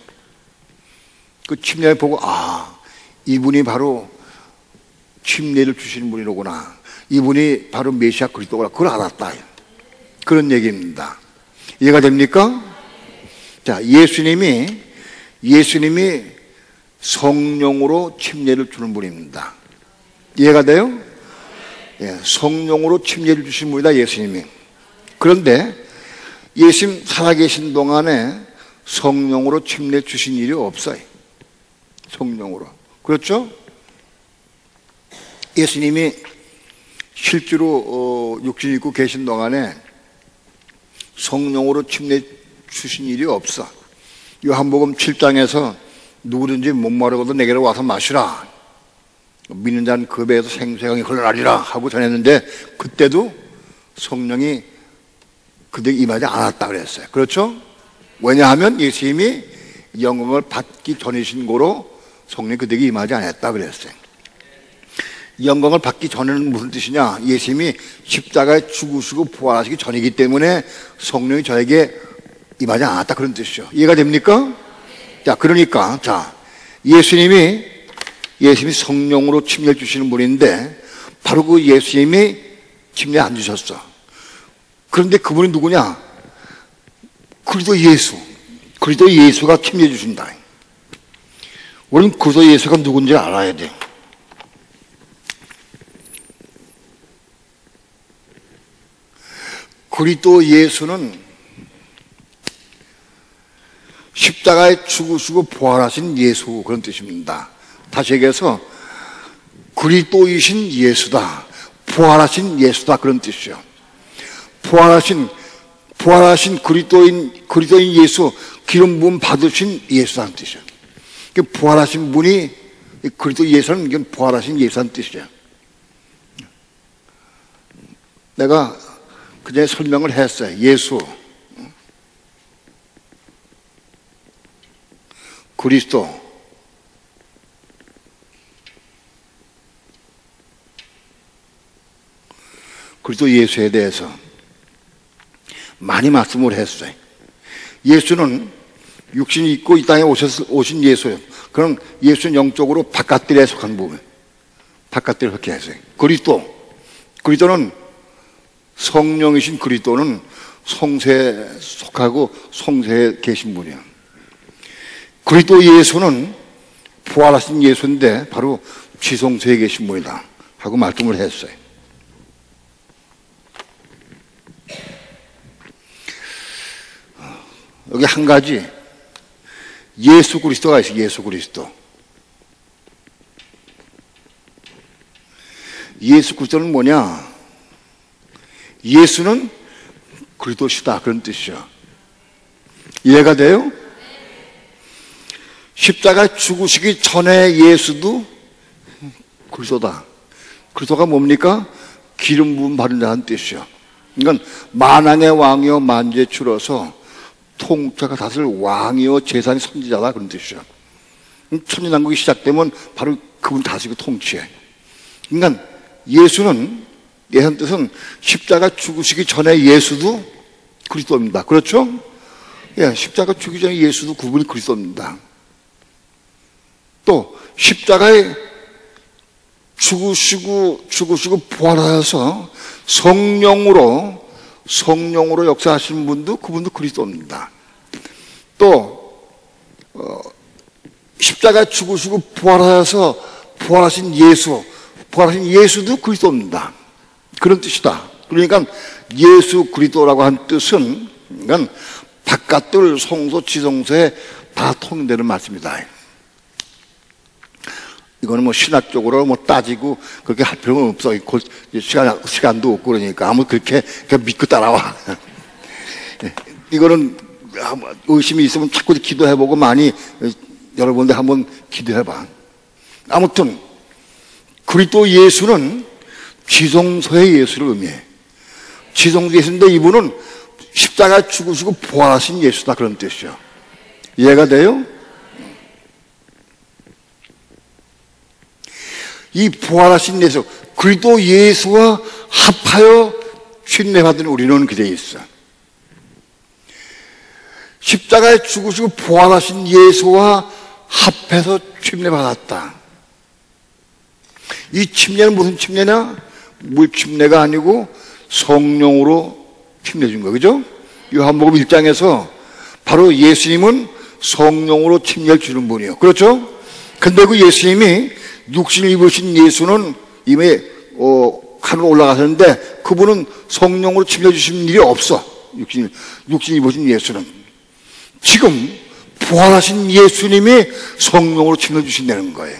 S1: 그 침례를 보고 이분이 바로 침례를 주시는 분이로구나. 이분이 바로 메시아 그리스도구나. 그걸 알았다. 그런 얘기입니다. 이해가 됩니까? 자, 예수님이 성령으로 침례를 주는 분입니다. 이해가 돼요? 예, 성령으로 침례를 주신 분이다, 예수님이. 그런데 예수님 살아계신 동안에 성령으로 침례 주신 일이 없어요. 성령으로. 그렇죠? 예수님이 실제로 육신 입고 계신 동안에 성령으로 침례 주신 일이 없어. 요한복음 7장에서 누구든지 목마르거든 내게로 와서 마시라. 믿는 자는 그 배에서 생수강이 흘러나리라 하고 전했는데 그때도 성령이 그들에게 임하지 않았다 그랬어요. 그렇죠? 왜냐하면 예수님이 영광을 받기 전이신 거로 성령이 그들에게 임하지 않았다 그랬어요. 영광을 받기 전에는 무슨 뜻이냐? 예수님이 십자가에 죽으시고 부활하시기 전이기 때문에 성령이 저에게 임하지 않았다 그런 뜻이죠. 이해가 됩니까? 자, 그러니까 예수님이 성령으로 침례 주시는 분인데 바로 그 예수님이 침례 안 주셨어. 그런데 그분이 누구냐? 그리스도 예수가 침례 주신다. 우리는 그리스도 예수가 누군지 알아야 돼. 그리스도 예수는 십자가에 죽으시고 부활하신 예수 그런 뜻입니다. 다시 얘기해서 그리스도이신 예수다. 부활하신 예수다 그런 뜻이죠. 부활하신 그리스도인 예수 기름 부음 받으신 예수라는 뜻이죠. 부활하신 분이 그리스도 예수는 이건 부활하신 예수라는 뜻이죠. 내가 그전에 설명을 했어요. 예수, 그리스도, 그리스도 예수에 대해서 많이 말씀을 했어요. 예수는 육신이 있고 이 땅에 오신 예수예요. 그럼 예수는 영적으로 바깥들에 속한 부분, 바깥들에 속해 했어요. 그리스도는 성령이신 그리스도는 성세에 속하고 성세에 계신 분이에요. 그리스도 예수는 부활하신 예수인데 바로 지성소에 계신 분이다 하고 말씀을 했어요. 여기 한 가지 예수 그리스도가 있어요. 예수 그리스도. 예수 그리스도는 뭐냐? 예수는 그리스도시다 그런 뜻이죠. 이해가 돼요? 십자가 죽으시기 전에 예수도 그리스도다. 그리스도가 뭡니까? 기름 부음 받은 자는 뜻이죠. 그러니까 만왕의 왕이요 만주의 주로서 통치가 다스릴 왕이요 제사장의 선지자다 그런 뜻이죠. 천년왕국이 시작되면 바로 그분 다스리고 통치해. 그러니까 예수는 예한 뜻은 십자가 죽으시기 전에 예수도 그리스도입니다. 그렇죠? 예, 십자가 죽기 전에 예수도 그분이 그리스도입니다. 또 십자가에 죽으시고 부활하셔서 성령으로 역사하시는 분도 그분도 그리스도입니다. 또 십자가에 죽으시고 부활하셔서 부활하신 예수도 그리스도입니다. 그런 뜻이다. 그러니까 예수 그리스도라고 한 뜻은 그러니까 바깥들 성소 지성소에 다 통용되는 말씀이다. 이거는 뭐 신학적으로 뭐 따지고 그렇게 할 필요는 없어. 시간도 없고 그러니까 아무 그렇게 믿고 따라와. 이거는 의심이 있으면 자꾸 기도해보고 많이 여러분들 한번 기도해봐. 아무튼 그리스도 예수는 지성소의 예수를 의미해. 지성소 예수인데 이분은 십자가에 죽으시고 부활하신 예수다 그런 뜻이죠. 이해가 돼요? 이 부활하신 예수, 그리스도 예수와 합하여 쉰례받은 우리는 그대에 있어. 십자가에 죽으시고 부활하신 예수와 합해서 침례받았다. 이 침례는 무슨 침례냐? 물침례가 아니고 성령으로 침례 준 거, 그죠? 요한복음 1장에서 바로 예수님은 성령으로 침례를 주는 분이에요. 그렇죠? 근데 그 예수님이 육신을 입으신 예수는 이미 하늘로 올라가셨는데 그분은 성령으로 침례 주신 일이 없어. 육신 입으신 예수는. 지금 부활하신 예수님이 성령으로 침례 주신다는 거예요.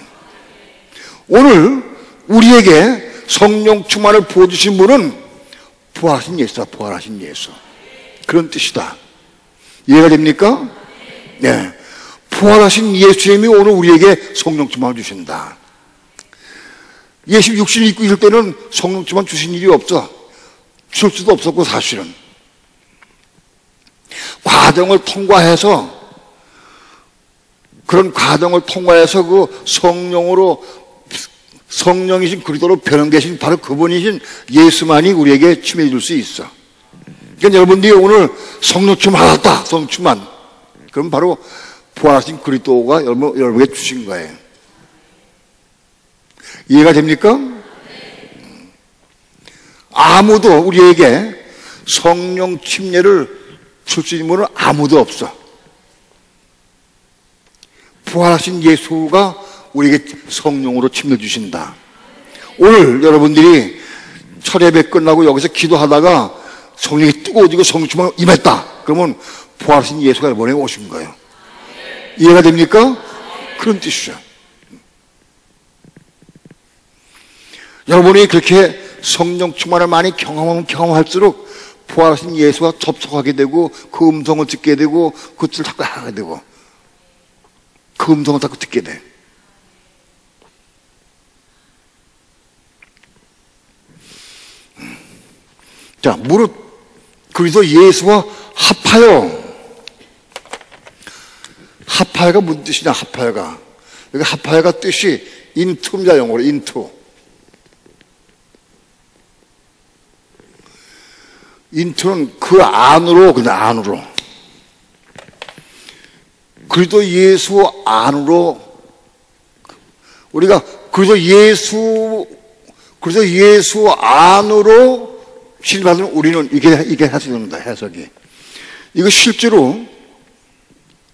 S1: 오늘 우리에게 성령 충만을 부어주신 분은 부활하신 예수다. 부활하신 예수. 그런 뜻이다. 이해가 됩니까? 네. 부활하신 예수님이 오늘 우리에게 성령 충만을 주신다. 예수 육신을 입고 있을 때는 성령 충만 주신 일이 없어. 줄 수도 없었고 사실은. 그런 과정을 통과해서 그 성령이신 그리스도로 변형되신 바로 그분이신 예수만이 우리에게 침례해 줄 수 있어. 그러니까 여러분들이 오늘 성령 충만 받았다. 성령 충만. 그럼 바로 부활하신 그리스도가 여러분에게 주신 거예요. 이해가 됩니까? 아무도 우리에게 성령 침례를 줄 수 있는 분은 아무도 없어. 부활하신 예수가 우리에게 성령으로 침례 주신다. 오늘 여러분들이 철예배 끝나고 여기서 기도하다가 성령이 뜨거워지고 성령 충만 임했다. 그러면 부활하신 예수가 이번에 오신 거예요. 이해가 됩니까? 그런 뜻이죠. 여러분이 그렇게 성령 충만을 많이 경험할수록 부활하신 예수와 접촉하게 되고 그 음성을 듣게 되고 그 뜻을 자꾸 하게 되고 그 음성을 자꾸 듣게 돼. 자, 무릇 그리스도 예수와 합하여가 무슨 뜻이냐? 합하여가 여기 합하여가 뜻이 인투입니다. 영어로 인투. 인투는 그 안으로, 그냥 안으로. 그리스도 예수 안으로, 우리가 그리스도 예수 안으로 신받은 우리는 이게 해석입니다. 해석이. 이거 실제로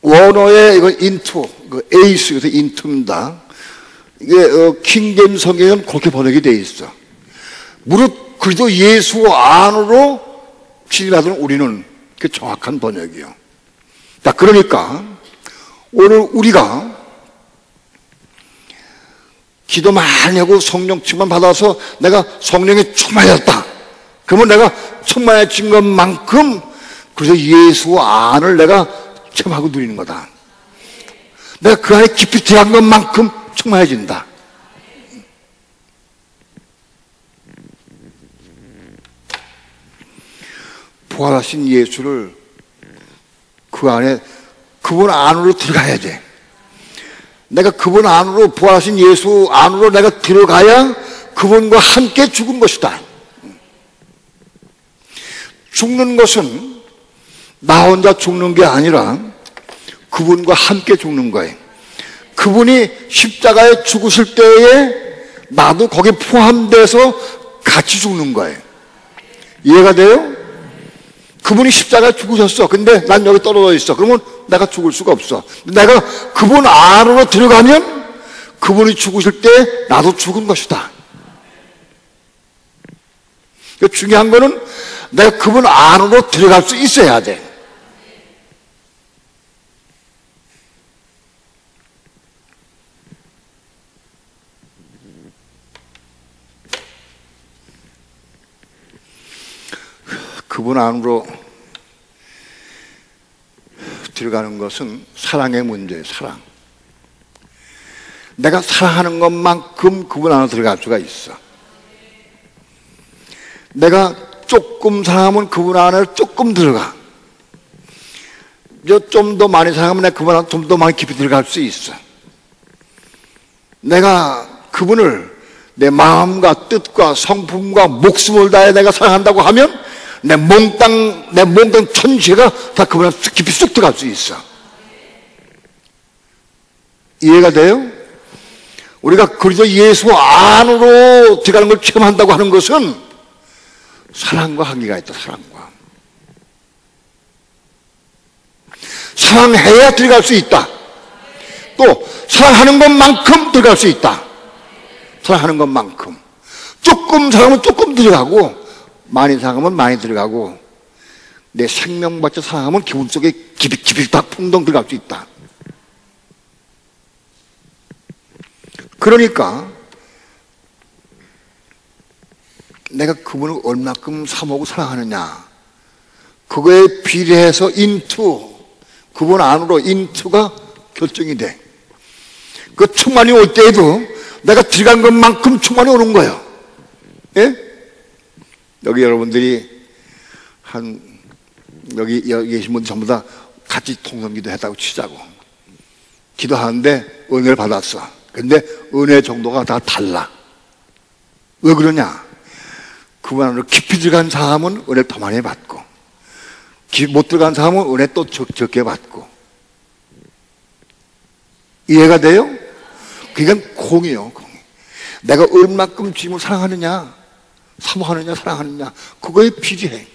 S1: 원어의 이거 인투, 그 에이스, 그래서 인투입니다. 이게 킹제임스 성경에는 그렇게 번역이 되어 있어. 무릇 그리스도 예수 안으로 신받은 우리는 그 정확한 번역이요. 자, 그러니까 오늘 우리가 기도 많이 하고 성령 충만 받아서 내가 성령에 충만해졌다. 그러면 내가 충만해진 것만큼 그래서 예수 안을 내가 체험하고 누리는 거다. 내가 그 안에 깊이 들어간 것만큼 충만해진다. 부활하신 예수를 그 안에 그분 안으로 들어가야 돼. 내가 그분 안으로 부활하신 예수 안으로 내가 들어가야 그분과 함께 죽은 것이다. 죽는 것은 나 혼자 죽는 게 아니라 그분과 함께 죽는 거예요. 그분이 십자가에 죽으실 때에 나도 거기에 포함돼서 같이 죽는 거예요. 이해가 돼요? 그분이 십자가에 죽으셨어. 근데 난 여기 떨어져 있어. 그러면 내가 죽을 수가 없어. 내가 그분 안으로 들어가면 그분이 죽으실 때 나도 죽은 것이다. 중요한 거는 내가 그분 안으로 들어갈 수 있어야 돼. 그분 안으로 들어가는 것은 사랑의 문제예요. 사랑. 내가 사랑하는 것만큼 그분 안으로 들어갈 수가 있어. 내가 조금 사랑하면 그분 안에 조금 들어가. 좀 더 많이 사랑하면 내가 그분 안에 좀 더 많이 깊이 들어갈 수 있어. 내가 그분을 내 마음과 뜻과 성품과 목숨을 다해 내가 사랑한다고 하면 내 몽땅 천지가 다 그분 안에 깊이 쑥 들어갈 수 있어. 이해가 돼요? 우리가 그리스도 예수 안으로 들어가는 걸 체험한다고 하는 것은 사랑과 한계가 있다. 사랑해야 들어갈 수 있다. 또 사랑하는 것만큼 들어갈 수 있다. 사랑하는 것만큼. 조금 사랑하면 조금 들어가고 많이 사랑하면 많이 들어가고 내 생명받쳐 사랑하면 기분 속에 깊이 다 풍덩 들어갈 수 있다. 그러니까 내가 그분을 얼마큼 사모고 사랑하느냐, 그거에 비례해서 그분 안으로 인투가 결정이 돼. 그 충만이 올 때에도 내가 들어간 것만큼 충만이 오는 거예요. 예? 여기 여러분들이 여기 계신 분들 전부 다 같이 통성기도 했다고 치자고. 기도하는데 은혜를 받았어. 근데 은혜 정도가 다 달라. 왜 그러냐? 그분 안으로 깊이 들어간 사람은 은혜를 더 많이 받고, 못 들어간 사람은 은혜 또 적게 받고. 이해가 돼요? 그게 공이요, 공. 내가 얼마큼 주님을 사랑하느냐, 사모하느냐, 사랑하느냐, 그거에 비례해.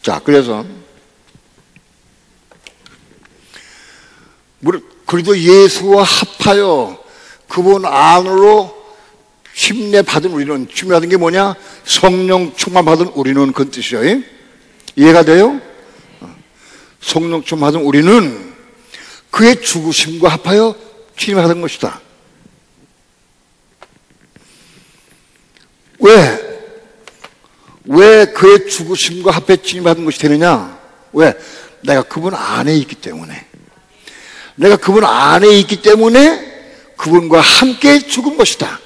S1: 자, 그래서 그리고 예수와 합하여 그분 안으로 침례 받은 우리는, 침례 받은 게 뭐냐? 성령 충만 받은 우리는, 그런 뜻이에요. 이해가 돼요? 성령 충만 받은 우리는 그의 죽으심과 합하여 침례 받은 것이다. 왜 그의 죽으심과 합해 침례 받은 것이 되느냐? 왜? 내가 그분 안에 있기 때문에. 내가 그분 안에 있기 때문에 그분과 함께 죽은 것이다.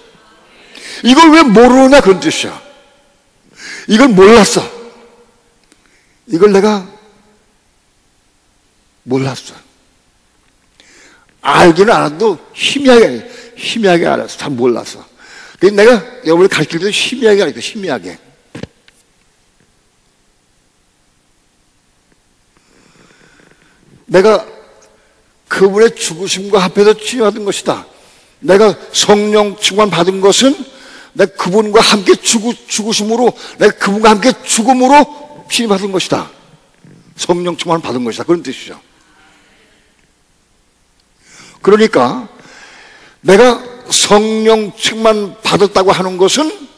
S1: 이걸 왜 모르느냐, 그런 뜻이야. 이걸 몰랐어. 이걸 내가 몰랐어. 알기는 알아도 희미하게 알았어. 잘 몰랐어. 그래서 내가 여러분을 가르칠 때 희미하게 알았어. 희미하게. 내가 그분의 죽으심과 합해서 치유받은 것이다. 내가 성령 충만 받은 것은 내가 그분과 함께 죽으심으로, 내가 그분과 함께 죽음으로 치유받은 것이다. 성령 충만 받은 것이다. 그런 뜻이죠. 그러니까 내가 성령 충만 받았다고 하는 것은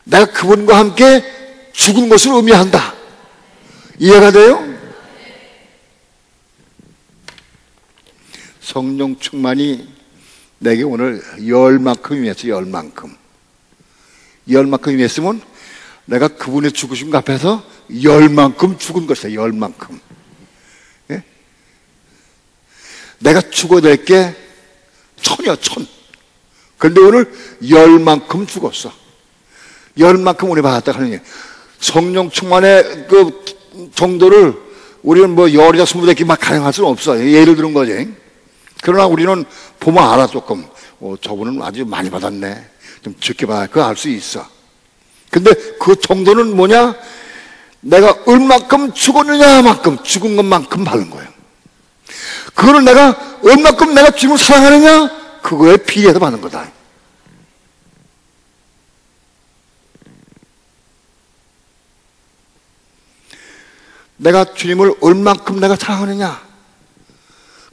S1: 내가 그분과 함께 죽은 것을 의미한다. 이해가 돼요? 성령 충만이 내게 오늘 열만큼 임했어. 열만큼 임했으면 내가 그분의 죽으심과 앞에서 열만큼 죽은 것이다. 열만큼. 예? 내가 죽어야 될 게 천이야, 천. 그런데 오늘 열만큼 죽었어. 열만큼 우리 받았다 하는 게, 성령 충만의 그 정도를 우리는 뭐 열이다 스물대끼 막 가능할 수는 없어. 예를 들은 거지. 그러나 우리는 보면 알아, 조금. 저분은 아주 많이 받았네. 좀 적게 받았네. 그거 알 수 있어. 근데 그 정도는 뭐냐? 내가 얼마큼 죽었느냐만큼, 죽은 것만큼 받은 거예요. 그거는 내가 얼마큼 내가 주님을 사랑하느냐, 그거에 비례해서 받는 거다. 내가 주님을 얼만큼 내가 사랑하느냐,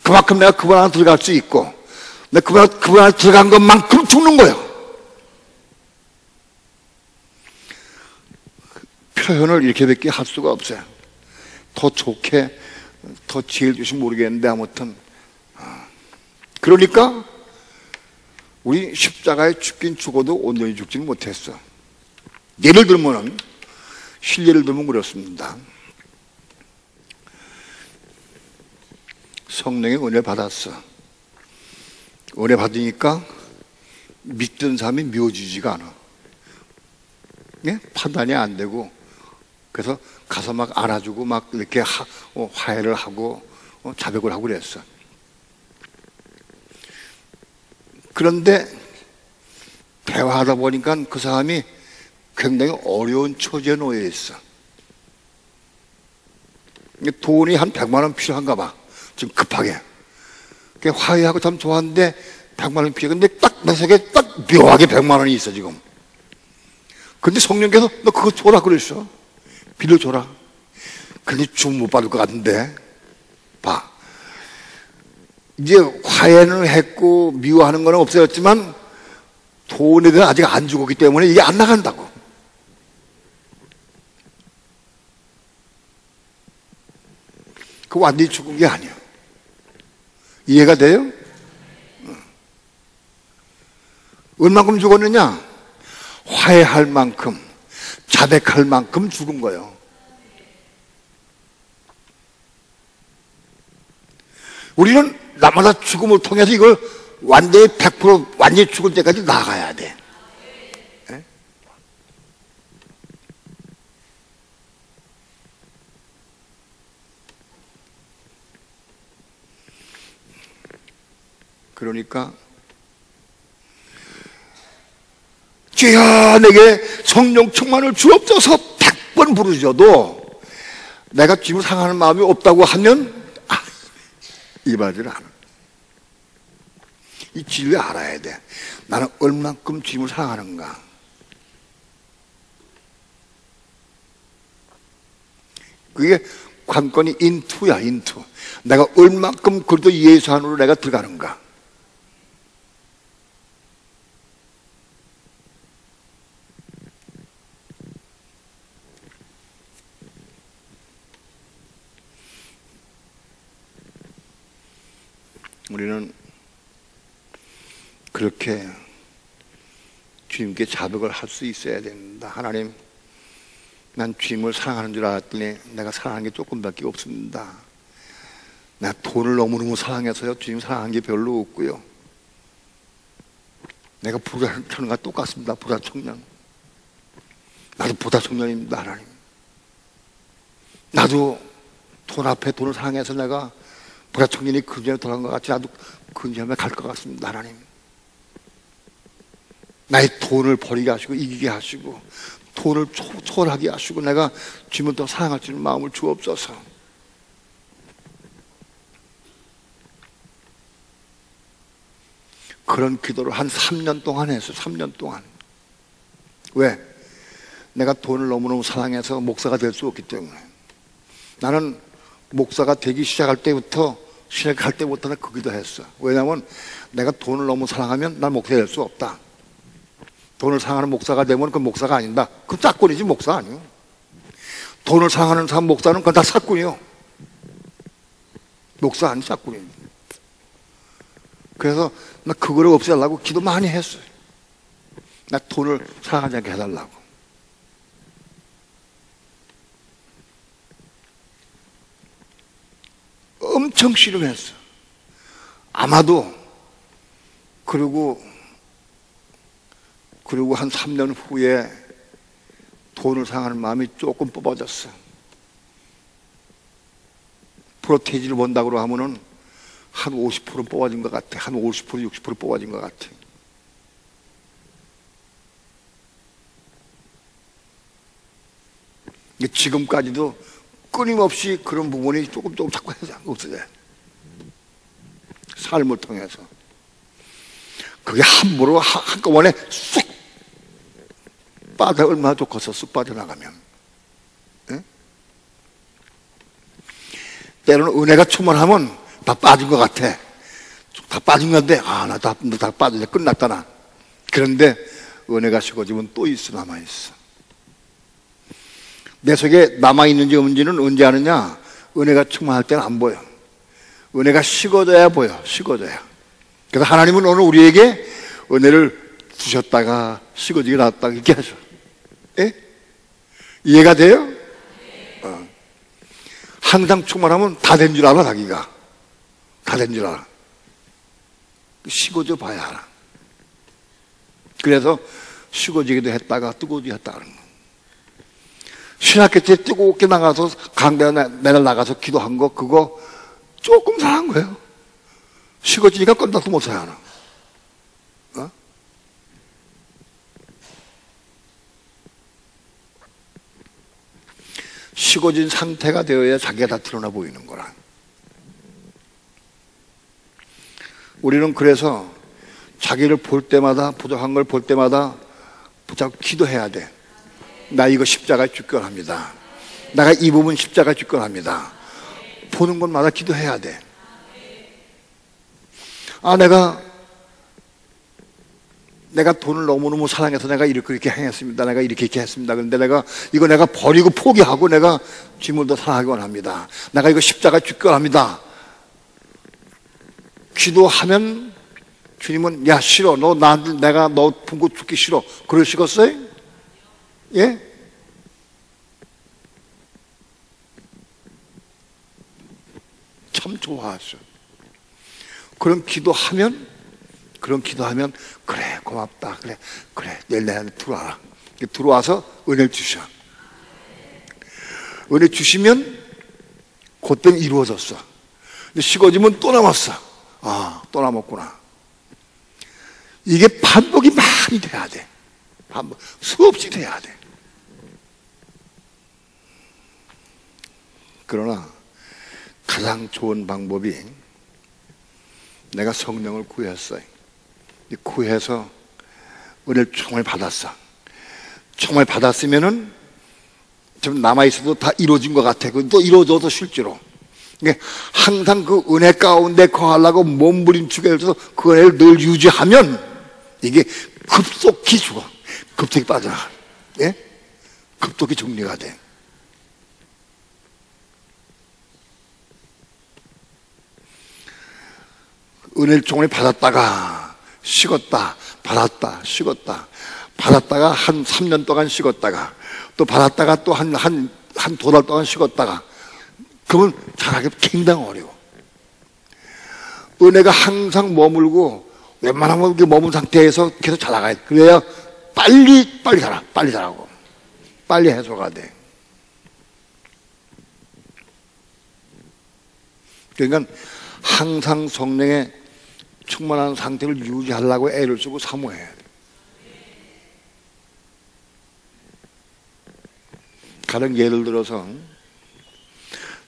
S1: 그만큼 내가 그분 안에 들어갈 수 있고, 내가 그분 안에 들어간 것만큼 죽는 거예요. 표현을 이렇게밖에 할 수가 없어요. 더 좋게, 더 지혜를 주시면 모르겠는데, 아무튼 그러니까 우리 십자가에 죽긴 죽어도 온전히 죽지는 못했어. 예를 들면은, 실례를 들면 그렇습니다. 성령의 은혜 받았어. 은혜 받으니까 믿던 사람이 미워지지가 않아. 예? 판단이 안 되고, 그래서 가서 막 안아주고 막 이렇게 화해를 하고 자백을 하고 그랬어. 그런데 대화하다 보니까 그 사람이 굉장히 어려운 처지에 놓여 있어. 돈이 한 100만 원 필요한가 봐. 지금 급하게. 화해하고 참 좋았는데 100만 원 필요. 근데 딱 내 속에 딱 묘하게 100만 원이 있어 지금. 근데 성령께서 너 그거 줘라 그랬어. 빌려줘라. 근데 좀 못 받을 것 같은데. 봐. 이제 화해는 했고 미워하는 거는 없어졌지만 돈에 대해 아직 안 죽었기 때문에 이게 안 나간다고. 그 완전히 죽은 게 아니야. 이해가 돼요? 얼만큼 죽었느냐? 화해할 만큼, 자백할 만큼 죽은 거예요. 우리는 나마다 죽음을 통해서 이걸 완전히 100% 완전히 죽을 때까지 나가야 돼. 네? 그러니까 주여 내게 성령 충만을 주옵소서 100번 부르셔도 내가 주님을 사랑하는 마음이 없다고 하면 이바지를 않아. 이 진리를 알아야 돼. 나는 얼만큼 주님을 사랑하는가. 그게 관건이 인투야, 인투. 내가 얼만큼 그래도 예수 안으로 내가 들어가는가. 우리는 그렇게 주님께 자백을 할 수 있어야 된다. 하나님, 난 주님을 사랑하는 줄 알았더니 내가 사랑하는 게 조금밖에 없습니다. 내가 돈을 너무너무 사랑해서요, 주님 사랑하는 게 별로 없고요. 내가 부자 청년과 똑같습니다. 부자 청년. 나도 부자 청년입니다. 하나님. 나도 돈 앞에 돈을 사랑해서 내가 부자 청년이 근전에 돌아간 것 같이 나도 근전에 갈 것 같습니다. 하나님. 나의 돈을 버리게 하시고 이기게 하시고 돈을 초월하게 하시고 내가 주님을 더 사랑할 수 있는 마음을 주옵소서. 그런 기도를 한 3년 동안 했어요. 3년 동안. 왜? 내가 돈을 너무너무 사랑해서 목사가 될 수 없기 때문에. 나는 목사가 되기 시작할 때부터는 그 기도했어. 왜냐하면 내가 돈을 너무 사랑하면 난 목사가 될 수 없다. 돈을 사랑하는 목사가 되면 그 목사가 아닌다. 그 짝꾼이지 목사 아니요. 돈을 사랑하는 사람 목사는 그건 다 짝꾼이요. 목사 아니 짝꾼이요. 그래서 나 그거를 없애려고 기도 많이 했어요. 나 돈을 사랑하지 않게 해달라고. 엄청 씨름했어. 아마도 그리고 한 3년 후에 돈을 사랑하는 마음이 조금 뽑아졌어. 프로테이지를 본다고 하면은 한 50% 뽑아진 것 같아. 한 50%, 60% 뽑아진 것 같아. 지금까지도 끊임없이 그런 부분이 조금 자꾸 없어져요. 삶을 통해서. 그게 함부로 한꺼번에 쑥 빠져 얼마나 좋겠어. 쑥 빠져나가면. 예? 때로는 은혜가 충만하면 다 빠진 것 같아. 다 빠진 건데 나 다 빠져. 끝났다 나. 그런데 은혜가 식어지면 또 있어. 남아있어. 내 속에 남아있는지 없는지는 언제 아느냐? 은혜가 충만할 때는 안 보여. 은혜가 식어져야 보여. 식어져야. 그래서 하나님은 오늘 우리에게 은혜를 주셨다가 식어지게 놨다가 이렇게 하셔. 예? 이해가 돼요? 항상 충만하면 다 된 줄 알아. 자기가 다 된 줄 알아. 식어져 봐야 알아. 그래서 식어지기도 했다가 뜨거워지기도 했다는 거. 신학교 때 뜨겁게 나가서 강대 내려 나가서 기도한 거 그거 조금 상한 거예요. 식어지니까 껌딱도 못 사야 하나. 식어진 상태가 되어야 자기가 다 드러나 보이는 거라. 우리는 그래서 자기를 볼 때마다, 부족한 걸 볼 때마다 자꾸 기도해야 돼. 나 이거 십자가에 죽건합니다. 내가 이 부분 십자가에 죽건합니다. 보는 것마다 기도해야 돼. 내가 돈을 너무너무 사랑해서 내가 이렇게 행했습니다. 내가 이렇게 했습니다. 그런데 내가 버리고 포기하고 내가 주님을 더 사랑하기 원합니다. 내가 이거 십자가에 죽건합니다. 기도하면 주님은 야 싫어. 내가 너 품고 죽기 싫어. 그러시겠어요? 예? 참 좋아하셔. 그런 기도하면 그래 고맙다. 그래 내일 내 안에 들어와라. 들어와서 은혜를 주셔. 은혜 주시면 그때는 이루어졌어. 근데 식어지면 또 남았어. 또 남았구나. 이게 반복이 많이 돼야 돼. 수없이 돼야 돼. 그러나 가장 좋은 방법이 내가 성령을 구했어요. 구해서 은혜를 정말 받았어. 정말 받았으면은 좀 남아있어도 다 이루어진 것 같아. 또 이루어져도 실제로. 항상 그 은혜 가운데 거하려고 몸부림치게 해서 그 은혜를 늘 유지하면 이게 급속히 죽어. 급속히 빠져나가. 예? 급속히 정리가 돼. 은혜를 종일 받았다가 식었다, 받았다, 식었다, 받았다가 한 3년 동안 식었다가 또 받았다가 또 한 두 달 동안 식었다가 그러면 자라기 굉장히 어려워. 은혜가 항상 머물고 웬만하면 머문 상태에서 계속 자라가야 돼. 그래야 빨리 자라고 빨리 해소가 돼. 그러니까 항상 성령의 충만한 상태를 유지하려고 애를 쓰고 사모해야 돼. 가령 예를 들어서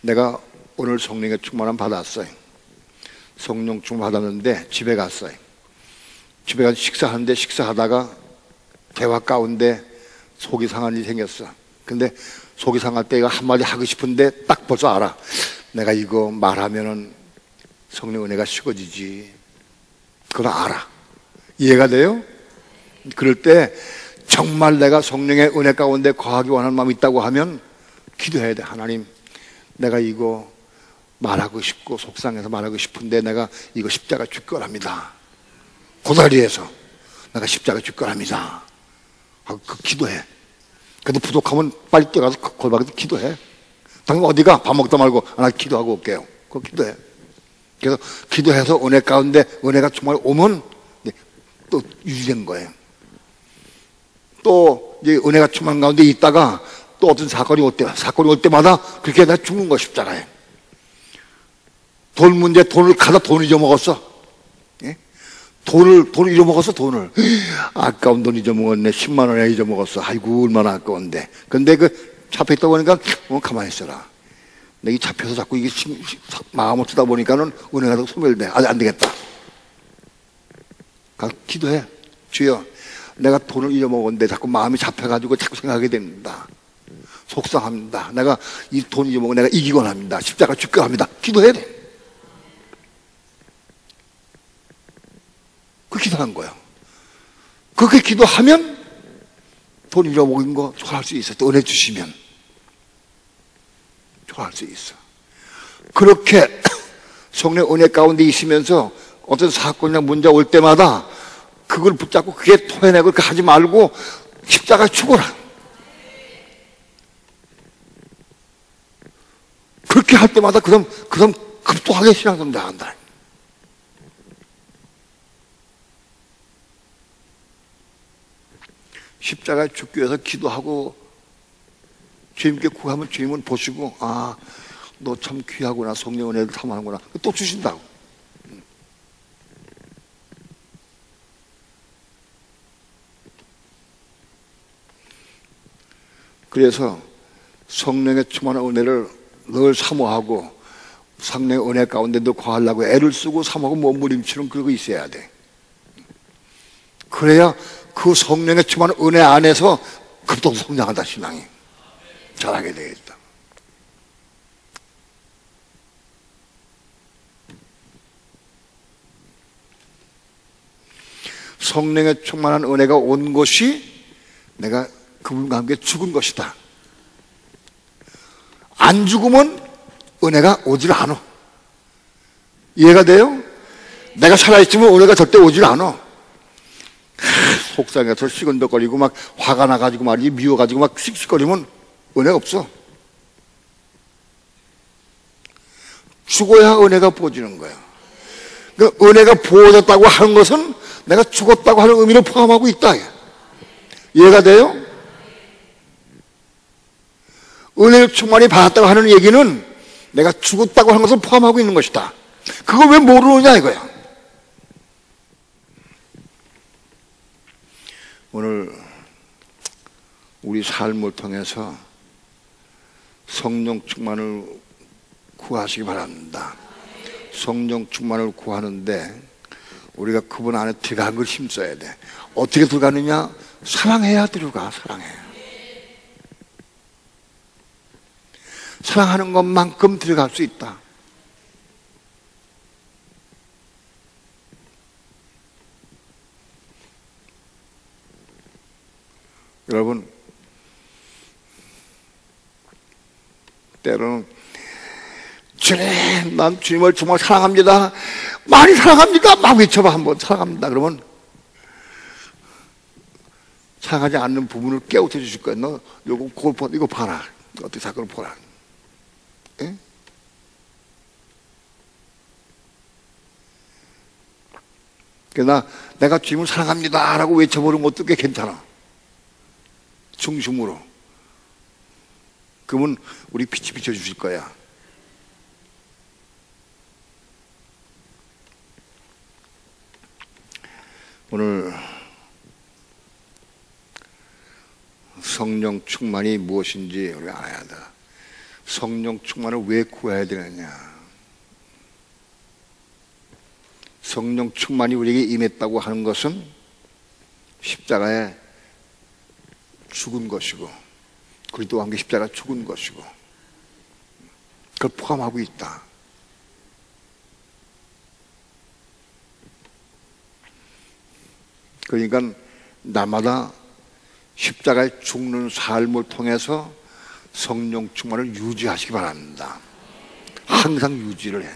S1: 내가 오늘 성령의 충만함 받았어요. 성령 충만 받았는데 집에 갔어요. 집에 가서 식사하는데 식사하다가 대화 가운데 속이 상한 일이 생겼어. 근데 속이 상할 때 이거 한마디 하고 싶은데 딱 벌써 알아. 내가 이거 말하면은 성령 은혜가 식어지지. 그걸 알아. 이해가 돼요? 그럴 때 정말 내가 성령의 은혜 가운데 거하기 원하는 마음이 있다고 하면 기도해야 돼. 하나님, 내가 이거 말하고 싶고 속상해서 말하고 싶은데 내가 이거 십자가 죽건합니다. 고다리에서 내가 십자가 죽건합니다. 하고 그 기도해. 그래도 부족하면 빨리 뛰어가서 골방에서 기도해. 당신 어디가? 밥 먹다 말고 나 기도하고 올게요. 그거 기도해. 그래서 기도해서 은혜 가운데 은혜가 정말 오면 또 유지된 거예요. 또 이제 은혜가 충만 가운데 있다가 또 어떤 사건이 올 때마다 그렇게 내가 죽는 거 십자가에. 돈 문제, 돈을 잊어먹었어. 예? 돈을 잊어먹었어, 돈을. 아까운 돈 잊어먹었네. 10만 원에 잊어먹었어. 아이고, 얼마나 아까운데. 근데 그 잡혀있다 보니까, 가만히 있어라. 내가 잡혀서 자꾸 이게 마음을 쓰다 보니까는 은혜가 더 소멸돼. 안 되겠다. 기도해. 주여, 내가 돈을 잃어먹었는데 자꾸 마음이 잡혀가지고 자꾸 생각하게 됩니다. 속상합니다. 내가 이 돈 잃어먹은 내가 이기곤 합니다. 십자가 죽게 합니다. 기도해야 돼. 그 기도한 거예요. 그렇게 기도하면 돈 잃어먹은 거 좋아할 수 있어. 또 은혜 주시면 좋아할 수 있어. 그렇게 성령 은혜 가운데 있으면서 어떤 사건이나 문제가 올 때마다 그걸 붙잡고 그게 토해내고 그렇게 하지 말고 십자가 죽어라. 그렇게 할 때마다 그럼 급속하게 신앙성 나간다. 십자가에 죽기 위해서 기도하고 주님께 구하면 주님은 보시고, 아, 너 참 귀하구나. 성령 은혜를 탐하는구나. 또 주신다고. 그래서 성령의 충만한 은혜를 늘 사모하고 성령의 은혜 가운데도 거하려고 애를 쓰고 사모하고 몸부림치는 그거 있어야 돼. 그래야 그 성령의 충만한 은혜 안에서 급속 성장한다. 신앙이 잘하게 되겠다. 성령의 충만한 은혜가 온 것이 내가 그분과 함께 죽은 것이다. 안 죽으면 은혜가 오질 않아. 이해가 돼요? 내가 살아있으면 은혜가 절대 오질 않아. 속상해서 시건덕거리고 막 화가 나가지고 말이지, 미워가지고 막 씩씩거리면 은혜가 없어. 죽어야 은혜가 부어지는 거야. 그러니까 은혜가 부어졌다고 하는 것은 내가 죽었다고 하는 의미를 포함하고 있다. 이해가 돼요? 은혜를 충만히 받았다고 하는 얘기는 내가 죽었다고 하는 것을 포함하고 있는 것이다. 그걸 왜 모르느냐 이거야. 오늘 우리 삶을 통해서 성령 충만을 구하시기 바랍니다. 성령 충만을 구하는데 우리가 그분 안에 들어간 걸 힘써야 돼. 어떻게 들어가느냐? 사랑해야 들어가. 사랑하는 것만큼 들어갈 수 있다. 여러분, 때로는 주님, 난 주님을 정말 사랑합니다. 많이 사랑합니다. 막 외쳐봐. 한번 사랑합니다. 그러면 사랑하지 않는 부분을 깨우쳐 주실 거야. 너 이거 봐라. 어떻게 사건을 보라. 예? 그러나 내가 주님을 사랑합니다 라고 외쳐보는 것도 꽤 괜찮아. 중심으로. 그러면 우리 빛이 비춰주실 거야. 오늘 성령 충만이 무엇인지 우리가 알아야 한다. 성령 충만을 왜 구해야 되느냐. 성령 충만이 우리에게 임했다고 하는 것은 십자가에 죽은 것이고, 그리스도와 함께 십자가 죽은 것이고, 그걸 포함하고 있다. 그러니까 날마다 십자가에 죽는 삶을 통해서 성령 충만을 유지하시기 바랍니다. 항상 유지를 해.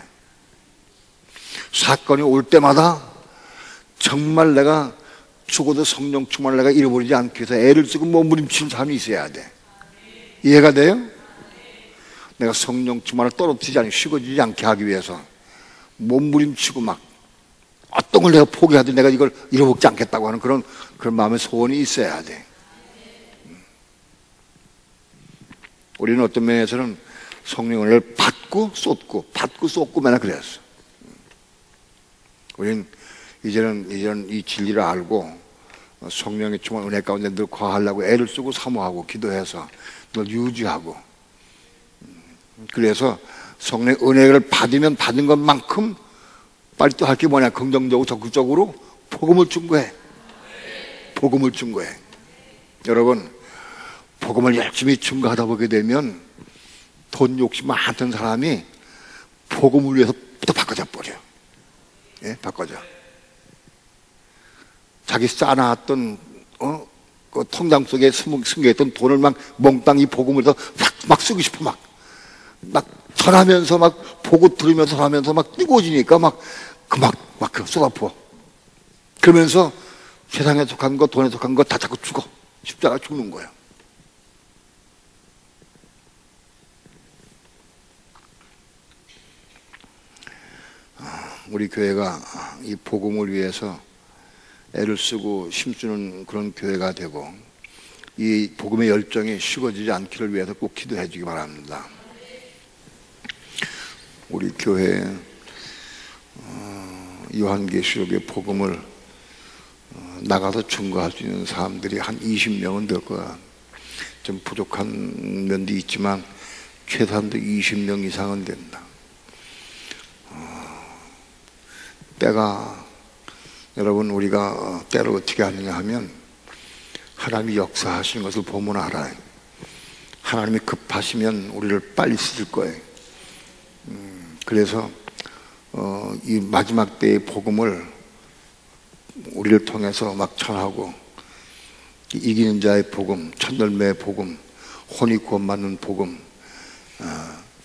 S1: 사건이 올 때마다 정말 내가 죽어도 성령 충만을 내가 잃어버리지 않기 위해서 애를 쓰고 몸부림치는 삶이 있어야 돼. 이해가 돼요? 내가 성령 충만을 떨어뜨리지 않고 식어지지 않게 하기 위해서 몸부림치고 막 어떤 걸 내가 포기하든 내가 이걸 잃어먹지 않겠다고 하는 그런 마음의 소원이 있어야 돼. 우리는 어떤 면에서는 성령을 받고 쏟고 맨날 그랬어. 우리는 이제는 이 진리를 알고 성령의 충만 은혜 가운데 늘 거하려고 애를 쓰고 사모하고 기도해서 늘 유지하고 그래서 성령의 은혜를 받으면 받은 것만큼 빨리 또 할 게 뭐냐? 긍정적으로 적극적으로 복음을 증거해. 복음을 증거해. 여러분, 복음을 열심히 증거하다 보게 되면 돈 욕심 많던 사람이 복음을 위해서 또 바꿔져 버려요. 예? 바꿔져. 자기 쌓아놨던 그 통장 속에 숨겨있던 돈을 막 몽땅 이 복음을 더 막 쓰고 싶어. 막 전하면서 막 보고 들으면서 하면서 막 뜨거워지니까 막 쏟아부어. 그러면서 세상에 속한 거, 돈에 속한 거 다 자꾸 죽어. 십자가 죽는 거예요. 우리 교회가 이 복음을 위해서 애를 쓰고 힘쓰는 그런 교회가 되고, 이 복음의 열정이 식어지지 않기를 위해서 꼭 기도해 주기 바랍니다. 우리 교회에 요한계시록의 복음을 나가서 증거할 수 있는 사람들이 한 20명은 될 거야. 좀 부족한 면도 있지만 최소한도 20명 이상은 된다. 때가, 여러분, 우리가 때를 어떻게 하느냐 하면 하나님이 역사하시는 것을 보면 알아요. 하나님이 급하시면 우리를 빨리 쓰실 거예요. 그래서 이 마지막 때의 복음을 우리를 통해서 막 전하고, 이기는 자의 복음, 첫열매의 복음, 혼이 구원받는 복음,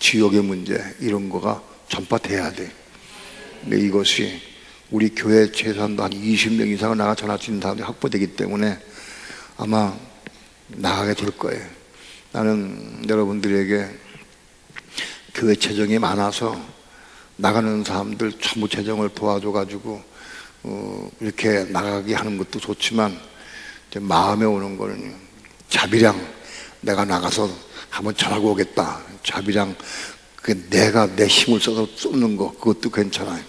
S1: 지옥의 문제, 이런 거가 전파돼야 돼. 근데 이것이 우리 교회 최소한도 한 20명 이상을 나가 전할 수 있는 사람들이 확보되기 때문에 아마 나가게 될 거예요. 나는 여러분들에게 교회 재정이 많아서 나가는 사람들 전부 재정을 도와줘가지고 이렇게 나가게 하는 것도 좋지만, 마음에 오는 거는 자비량, 내가 나가서 한번 전하고 오겠다. 자비량, 내가 내 힘을 써서 쏟는 거, 그것도 괜찮아요.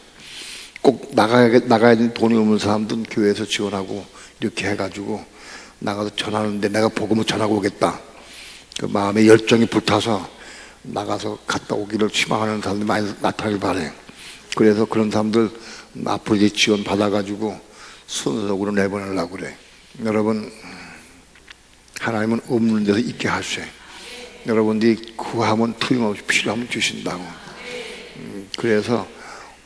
S1: 꼭 나가야 되는 돈이 없는 사람들은 교회에서 지원하고 이렇게 해가지고 나가서 전하는데, 내가 복음을 전하고 오겠다. 그 마음에 열정이 불타서 나가서 갔다 오기를 희망하는 사람들이 많이 나타나길 바래. 그래서 그런 사람들 앞으로 이제 지원 받아가지고 순서적으로 내보내려고 그래. 여러분, 하나님은 없는 데서 있게 하셔요. 여러분들이 구하면 틀림없이 필요하면 주신다고. 그래서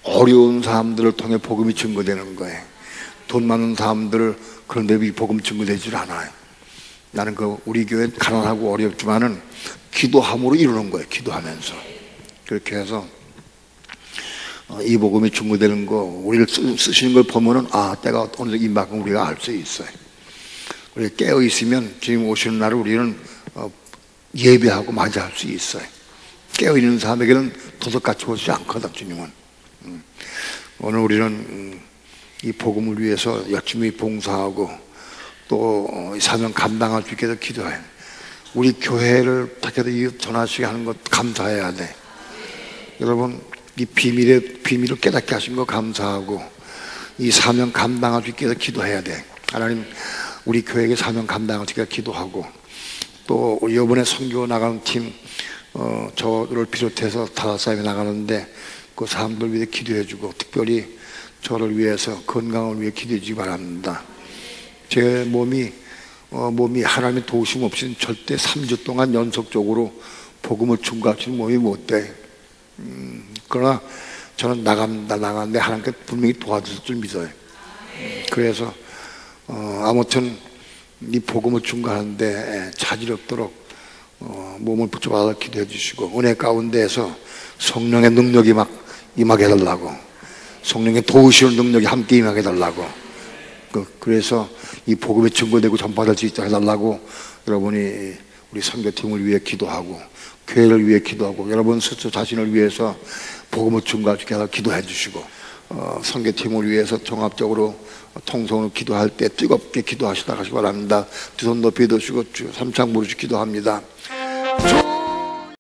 S1: 어려운 사람들을 통해 복음이 증거되는 거예요. 돈 많은 사람들을 그런데 복음 증거되질 않아요. 나는 우리 교회 가난하고 어렵지만은 기도함으로 이루는 거예요. 기도하면서. 그렇게 해서 이 복음이 증거되는 거, 우리를 쓰시는 걸 보면은 때가 어느 정도 임박한 우리가 알 수 있어요. 우리 깨어 있으면 주님 오시는 날을 우리는 예배하고 맞이할 수 있어요. 깨어 있는 사람에게는 도둑같이 오지 않거든, 주님은. 오늘 우리는 이 복음을 위해서 열심히 봉사하고 또 사명 감당할 수 있게 해서 기도해. 우리 교회를 어떻게든 전하시게 하는 것 감사해야 돼. 여러분, 이 비밀을 깨닫게 하신 거 감사하고, 이 사명 감당할 수 있게 해서 기도해야 돼. 하나님, 우리 교회에게 사명 감당할 수 있게 기도하고, 또 이번에 선교 나가는 팀, 저를 비롯해서 5사람이 나가는데 그 사람들 위해 기도해주고, 특별히 저를 위해서 건강을 위해 기도해 주기 바랍니다. 제 몸이 하나님의 도우심 없이는 절대 3주 동안 연속적으로 복음을 증거할 수 있는 몸이 못 돼. 그러나 저는 나가는데 하나님께 분명히 도와주실 줄 믿어요. 그래서 아무튼 이 복음을 증거하는데 자질 없도록 몸을 붙잡아서 기도해 주시고, 은혜 가운데에서 성령의 능력이 막 임하게 해달라고, 성령의 도우시는 능력이 함께 임하게 해달라고, 그래서 이 복음이 증거되고 전파될 수 있도록 해달라고 여러분이 우리 선교팀을 위해 기도하고, 교회를 위해 기도하고, 여러분 스스로 자신을 위해서 복음을 증거할 수 있게 해서 기도해 주시고, 선교팀을 위해서 종합적으로 통성으로 기도할 때 뜨겁게 기도하시다 가시기 바랍니다. 두 손 높이 드시고 주 삼창 부르시 기도합니다.